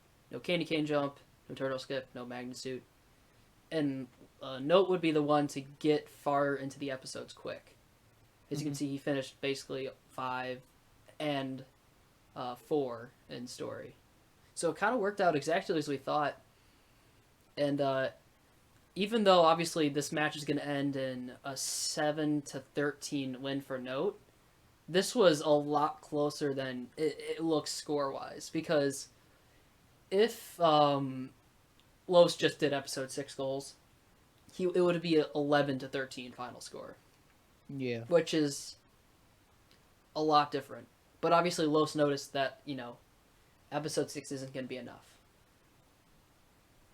A: candy cane jump, no turtle skip, no magnet suit. And Note would be the one to get far into the episodes quick. As you can see, he finished basically 5 and 4 in story. So it kind of worked out exactly as we thought. And even though obviously this match is going to end in a 7-13 win for Note, this was a lot closer than it looks score-wise. Because if Los just did episode 6 goals, it would be an 11-13 final score.
B: Yeah.
A: Which is a lot different. But obviously Los noticed that, you know, episode 6 isn't going to be enough.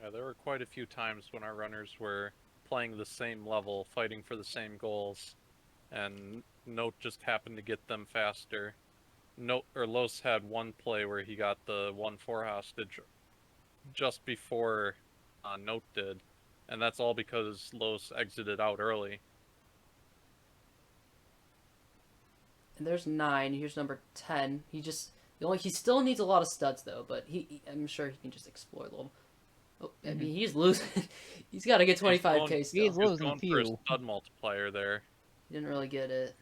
C: Yeah, there were quite a few times when our runners were playing the same level, fighting for the same goals, and Note just happened to get them faster. Los had one play where he got the 1-4 hostage just before Note did, and that's all because Los exited out early.
A: And there's 9. Here's number 10. He still needs a lot of studs though, but I'm sure he can just explore a little. Oh, I mean, he's losing. He's got to get 25k still.
B: He's losing
C: going
B: a
C: for a
B: few.
C: stud multiplier there.
A: He didn't really get it.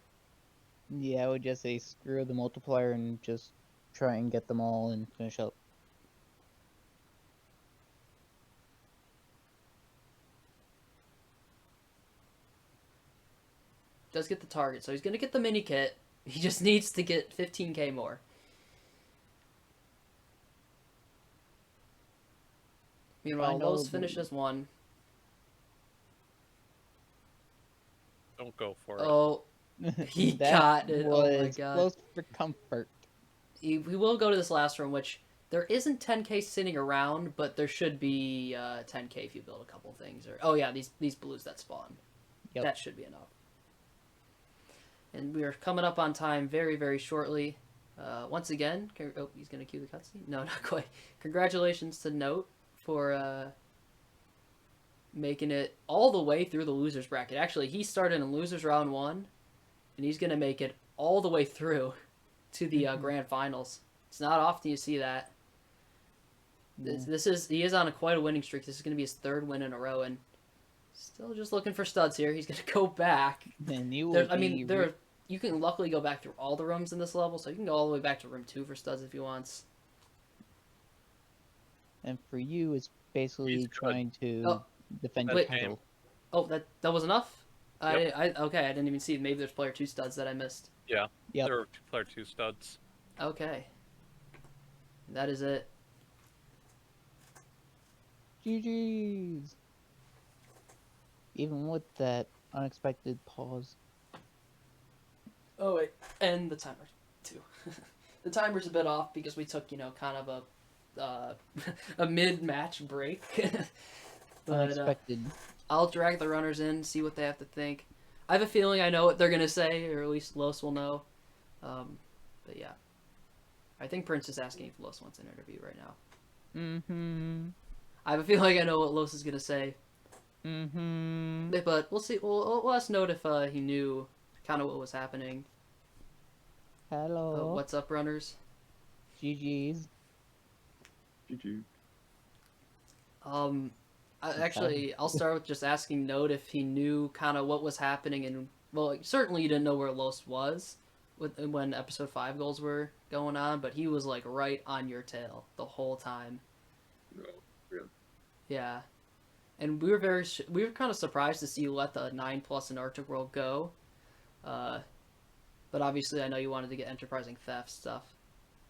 B: Yeah, I would just say screw the multiplier and just try and get them all and finish up.
A: Does get the target, so he's gonna get the mini kit. He just needs to get 15k more. Meanwhile,
B: Final
A: Los finishes 1.
C: Don't go for it.
A: Oh, he
B: That
A: got it. Oh my
B: was
A: god.
B: close for comfort.
A: We will go to this last room, which there isn't 10k sitting around, but there should be 10k if you build a couple things. Or oh yeah, these blues that spawn.
B: Yep.
A: That should be enough. And we are coming up on time very, very shortly. Once again, oh, he's going to cue the cutscene? No, not quite. Congratulations to Note for making it all the way through the losers bracket. Actually, he started in losers round 1, and he's going to make it all the way through to the grand finals. It's not often you see that. He is on quite a winning streak. This is going to be his 3rd win in a row, and still just looking for studs here. He's going to go back.
B: And you will
A: You can luckily go back through all the rooms in this level, so you can go all the way back to room 2 for studs if you want.
B: And for you, it's basically trying to defend your
A: Wait.
B: title.
A: Oh, that was enough?
C: Yep.
A: Okay, I didn't even see. Maybe there's player 2 studs that I missed.
C: Yeah,
B: Yep.
C: there were player 2 studs.
A: Okay. That is it.
B: GG's. Even with that unexpected pause.
A: Oh wait, and the timer too. The timer's a bit off because we took kind of a mid-match break. But
B: Unexpected.
A: I'll drag the runners in, see what they have to think. I have a feeling I know what they're gonna say, or at least Los will know. But yeah, I think Prince is asking if Los wants an interview right now.
B: Mm-hmm.
A: I have a feeling I know what Los is gonna say.
B: Mm-hmm.
A: But we'll see. We'll ask Note if he knew kind of what was happening.
B: Hello.
A: What's up, runners?
B: GG's.
E: GG.
A: I'll start with just asking Note if he knew kind of what was happening, and well, certainly you didn't know where Los was when episode 5 goals were going on, but he was like right on your tail the whole time.
E: No, really.
A: Yeah, and we were kind of surprised to see you let the 9+ in Arctic World go, but obviously I know you wanted to get enterprising theft stuff,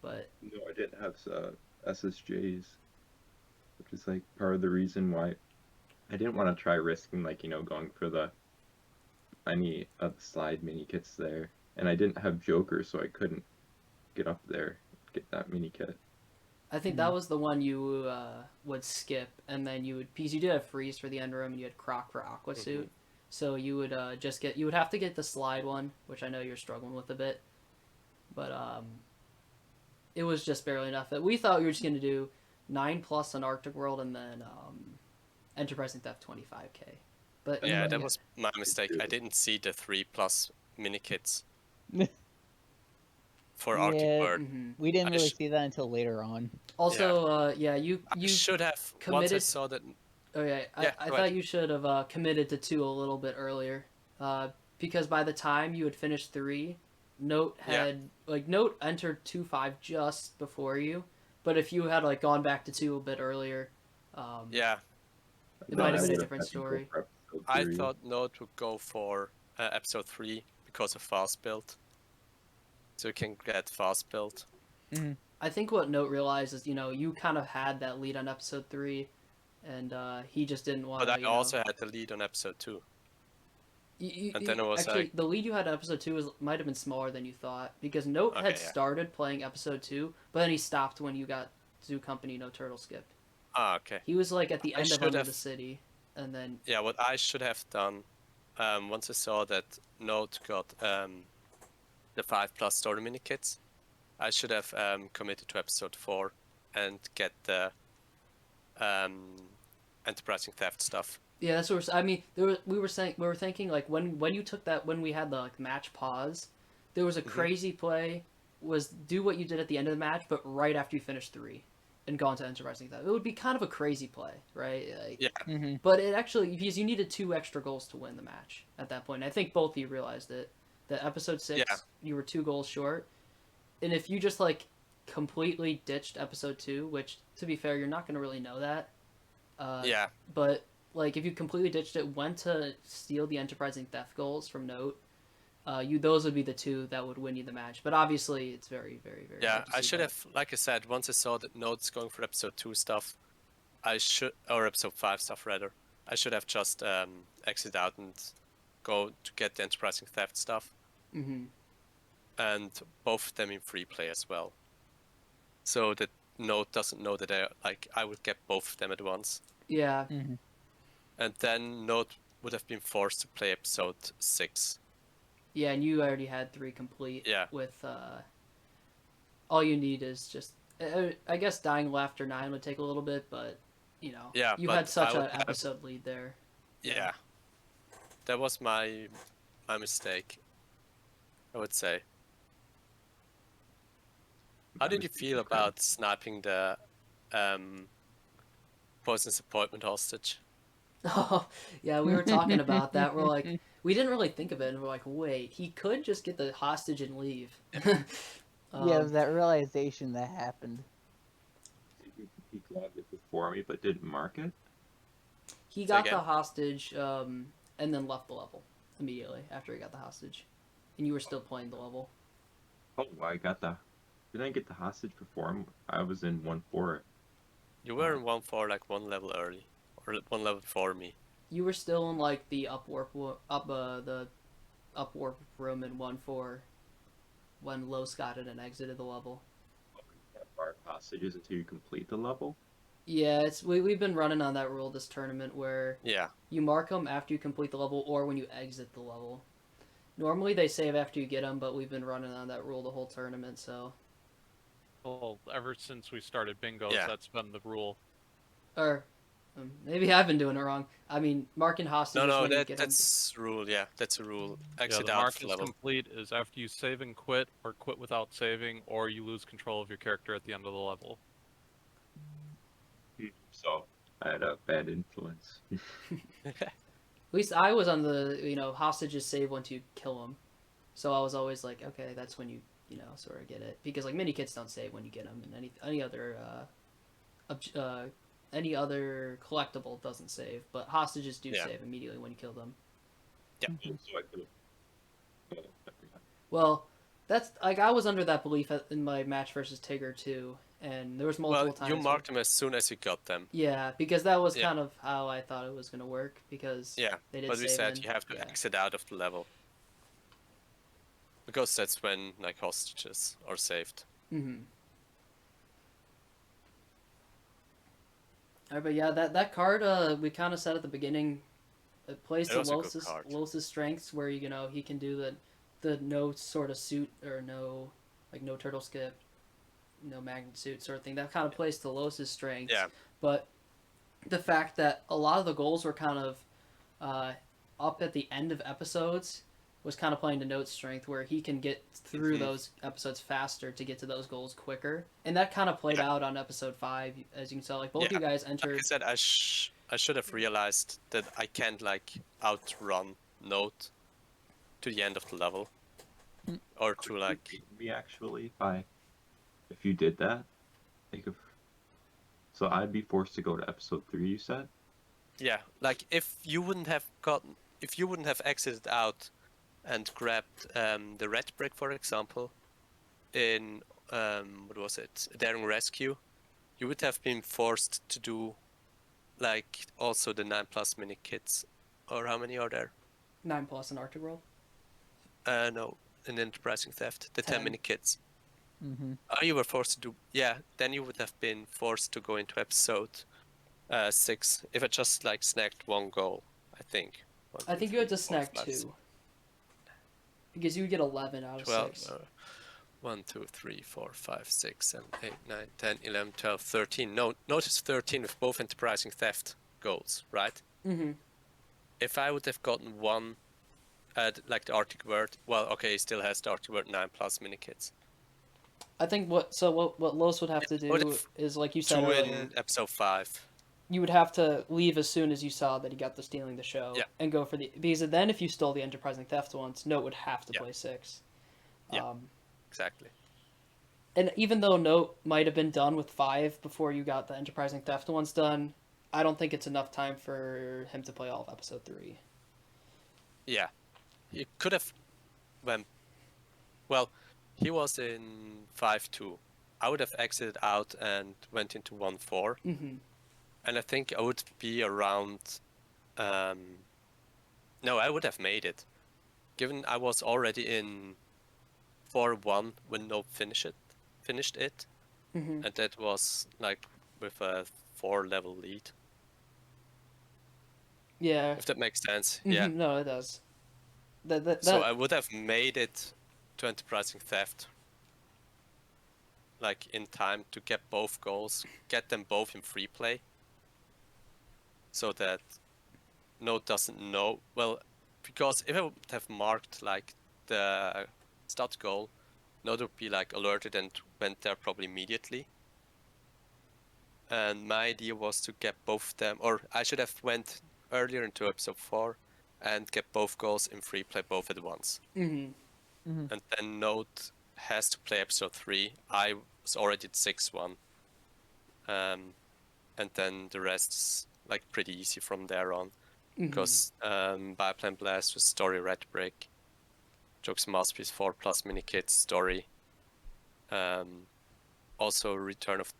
A: but
E: No, I didn't have SSJs, which is like part of the reason why I didn't want to try risking going for any of the slide mini kits there, and I didn't have Joker, so I couldn't get up there get that mini kit.
A: I think that was the one you would skip, and then because you did have freeze for the end room, and you had Croc for Aqua Suit, so you would you would have to get the slide one, which I know you're struggling with a bit, but it was just barely enough. We thought we were just gonna do 9+ on Arctic World, and then Enterprising Theft 25k. But
D: Yeah, that was my mistake. I didn't see the 3+ mini kits for Arctic
B: Yeah.
D: Bird.
B: We didn't
D: I
B: really
D: sh-
B: see that until later on.
A: Also, you
D: I should have once I
A: committed-
D: saw that.
A: Okay,
D: Yeah,
A: I
D: go
A: thought
D: ahead.
A: you should have committed to 2 a little bit earlier, because by the time you had finished 3, Note had Note entered 2.5 just before you, but if you had gone back to 2 a bit earlier,
D: Yeah,
A: it
D: No,
A: might
D: I
A: have been a
D: would've
A: different story.
D: I thought Note would go for episode 3 because of fast build. So you can get fast build.
A: I think what Note realized is you kind of had that lead on episode 3, and he just didn't want.
D: But I also had the lead on episode 2. And then it was
A: actually
D: like-
A: the lead you had on episode 2 might have been smaller than you thought, because Note
D: Okay,
A: had
D: yeah.
A: started playing episode 2, but then he stopped when you got Zoo Company No Turtle Skip.
D: Ah, okay.
A: He was at the
D: I
A: end of
D: should
A: Under
D: have-
A: the City, and then
D: Yeah, what I should have done, once I saw that Note got the 5+ story mini kits. I should have committed to episode 4 and get the enterprising theft stuff.
A: Yeah, that's what I mean. We were thinking like when you took that when we had the like, match pause, there was a crazy play was do what you did at the end of the match, but right after you finish 3, and go into enterprising theft. It would be kind of a crazy play, right? Like,
D: Yeah.
B: Mm-hmm.
A: But it actually because you needed 2 extra goals to win the match at that point. I think both of you realized it. That episode 6,
D: Yeah.
A: you were 2 goals short, and if you just like completely ditched episode 2, which to be fair, you're not going to really know that.
D: Yeah.
A: But like if you completely ditched it, went to steal the enterprising theft goals from Note, those would be the 2 that would win you the match. But obviously, it's very, very, very.
D: Yeah,
A: hard to
D: I
A: see
D: should
A: that.
D: have, like I said, once I saw that Note's going for episode 2 stuff, or episode 5 stuff rather, I should have just exit out and go to get the enterprising theft stuff,
A: Mm-hmm.
D: and both of them in free play as well, so that Note doesn't know that I would get both of them at once,
A: Yeah.
B: Mm-hmm.
D: and then Note would have been forced to play episode 6.
A: Yeah, and you already had 3 complete.
D: Yeah.
A: With all you need is just. I guess dying after 9 would take a little bit, but you know.
D: Yeah,
A: You
D: but
A: had such
D: I
A: an
D: would have-
A: episode lead there.
D: Yeah, that was my mistake, I would say. How did you feel about sniping the Poison's appointment hostage?
A: Oh, yeah, we were talking about that. We're like, we didn't really think of it, and we're like, wait, he could just get the hostage and leave.
B: Yeah, it was that realization that happened.
E: He grabbed it before me, but didn't mark it.
A: He
D: Say
A: got
D: again?
A: the hostage, and then left the level immediately after he got the hostage, and you were still playing the level.
E: Oh, I got the. Didn't I get the hostage before him? I was in 1-4.
D: You were in 1-4 like 1 level early, or 1 level before me.
A: You were still in like the the upwarp room in 1-4 when Los got it and exited the level.
E: Can't mark hostages until you complete the level.
A: Yeah, we've been running on that rule this tournament where
D: Yeah,
A: you mark them after you complete the level or when you exit the level. Normally they save after you get them, but we've been running on that rule the whole tournament, so.
C: Well, ever since we started bingos,
D: Yeah.
C: that's been the rule.
A: Or maybe I've been doing it wrong. I mean, marking hostages
D: no,
A: when you get them.
D: that's rule. Yeah, that's a rule.
C: Yeah,
D: Exit
C: the
D: out
C: mark
D: of the
C: is
D: level.
C: complete is after you save and quit, or quit without saving, or you lose control of your character at the end of the level.
E: So I had a bad influence.
A: At least I was on the, hostages save once you kill them. So I was always like, okay, that's when you sort of get it. Because, like, mini kits don't save when you get them, and any other collectible doesn't save. But hostages do
D: Yeah.
A: save immediately when you kill them.
E: So I could have.
A: Well, that's, like, I was under that belief in my match versus Tigger, too. And there was multiple
D: Well,
A: times.
D: you marked them as soon as you got them.
A: Yeah, because that was
D: Yeah.
A: kind of how I thought it was going to work. Because
D: Yeah,
A: they did
D: but we
A: save
D: said
A: in.
D: you have to
A: Yeah.
D: exit out of the level. Because that's when like hostages are saved.
A: Mm-hmm. Alright, but yeah, that card we kind of said at the beginning, it plays
D: It
A: to
D: was a good card.
A: Los's strengths, where he can do the no sort of suit or no turtle skip, no magnet suit sort of thing. That kind of plays to Los's strengths.
D: Yeah.
A: But the fact that a lot of the goals were kind of up at the end of episodes was kind of playing to Note's strength, where he can get through those episodes faster to get to those goals quicker, and that kind of played out on episode 5, as you can tell. Like both you guys
D: Like
A: entered.
D: I said, I should have realized that I can't like outrun Note to the end of the level, or to like.
E: Me actually, if you did that, like so I'd be forced to go to episode 3. You said.
D: Yeah, like if you wouldn't have exited out and grabbed the red brick, for example, in what was it, Daring Rescue, you would have been forced to do like also the 9+ mini kits, or how many are there?
A: 9+ in Arctic World.
D: No, in Enterprising Theft, the 10
A: 10.
D: mini kits.
B: Mm-hmm.
D: Oh, you were forced to do, yeah. Then you would have been forced to go into episode 6 if I just like snagged 1 goal. I think.
A: I think you had to snag 2. Because you would get 11 out of
D: 12.
A: 6.
D: 1, 2, 3, 4, 5, 6, 7, 8, 9, 10, 11, 12, 13. No, notice 13 with both enterprising theft goals, right?
A: Mm-hmm.
D: If I would have gotten one like the Arctic Word, well, okay, he still has the Arctic Word 9 plus mini kits.
A: I think what Los would have to
D: What
A: do
D: if
A: is, like you said
D: 2
A: earlier,
D: in episode 5?
A: you would have to leave as soon as you saw that he got the stealing the show
D: Yeah.
A: and go for the, because then if you stole the enterprising theft once, Note would have to
D: Yeah.
A: play 6.
D: Yeah. Exactly.
A: And even though Note might have been done with 5 before you got the enterprising theft ones done, I don't think it's enough time for him to play all of episode 3.
D: Yeah. He could have went. Well, he was in 5-2. I would have exited out and went into 1-4.
A: Mm-hmm.
D: And I think I would be around. No, I would have made it. Given I was already in 4-1 when Nope finished it.
A: Mm-hmm.
D: And that was like with a 4-level lead.
A: Yeah.
D: If that makes sense.
A: Mm-hmm.
D: Yeah.
A: No, it does.
D: So I would have made it to enterprising theft. Like in time to get both goals, get them both in free play. So that Note doesn't know. Well, because if I would have marked like the start goal, Note would be like alerted and went there probably immediately. And my idea was to get both of them, or I should have went earlier into episode 4 and get both goals in free play both at once.
A: Mm-hmm.
B: Mm-hmm.
D: And then Note has to play episode 3. I was already at 6-1. And then the rest's like pretty easy from there on.
A: Mm-hmm.
D: Because Biplane Blast was story Red Brick, Jokes Masterpiece 4 plus mini kit story. Also Return of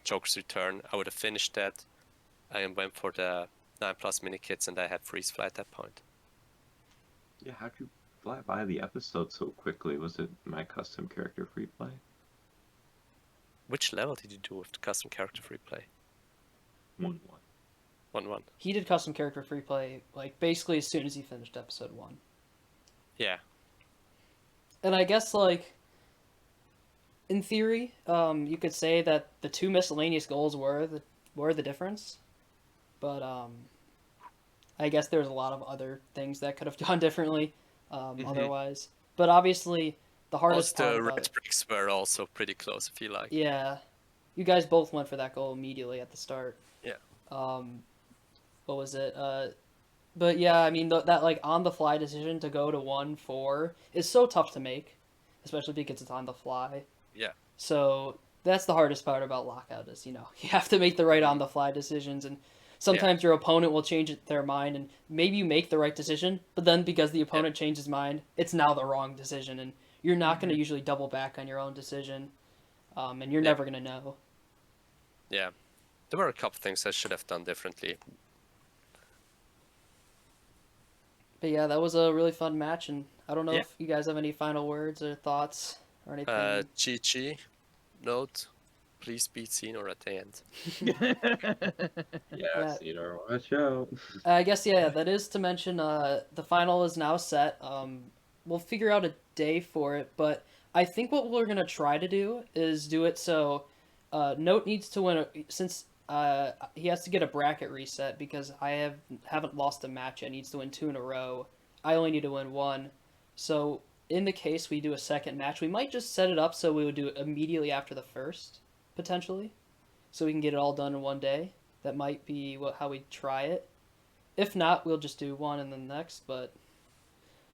D: Joker's Return. I would have finished that. I went for the 9 plus mini kits and I had freeze fly at that point.
E: Yeah, how'd you fly by the episode so quickly? Was it my custom character free play?
D: Which level did you do with the custom character free play?
E: 1-1.
D: 1-1.
A: He did custom character free play, like, basically as soon as he finished episode 1.
D: Yeah.
A: And I guess, like, in theory, you could say that the 2 miscellaneous goals were the difference. But, I guess there's a lot of other things that could have gone differently, otherwise. But obviously, the hardest part
D: the
A: about
D: red bricks were also pretty close, I feel like.
A: Yeah. You guys both went for that goal immediately at the start.
D: Yeah.
A: What was it? But yeah, I mean, that, like, on-the-fly decision to go to 1-4 is so tough to make, especially because it's on the fly.
D: Yeah.
A: So that's the hardest part about Lockout is, you have to make the right on-the-fly decisions, and sometimes your opponent will change their mind, and maybe you make the right decision, but then because the opponent changed his mind, it's now the wrong decision, and you're not going to usually double back on your own decision, and you're never going to know.
D: Yeah. There were a couple things I should have done differently.
A: But yeah, that was a really fun match, and I don't know
D: Yeah.
A: if you guys have any final words or thoughts or anything.
D: GG. Note. Please beat Xenor at the end.
E: Yeah, Cedar, watch out.
A: I guess, yeah, that is to mention, the final is now set. We'll figure out a day for it, but I think what we're going to try to do is do it so Note needs to win, since he has to get a bracket reset because I haven't lost a match yet, needs to win 2 in a row. I only need to win 1. So in the case we do a second match, we might just set it up so we would do it immediately after the first, potentially, so we can get it all done in one day. That might be how we try it. If not, we'll just do one and then the next, but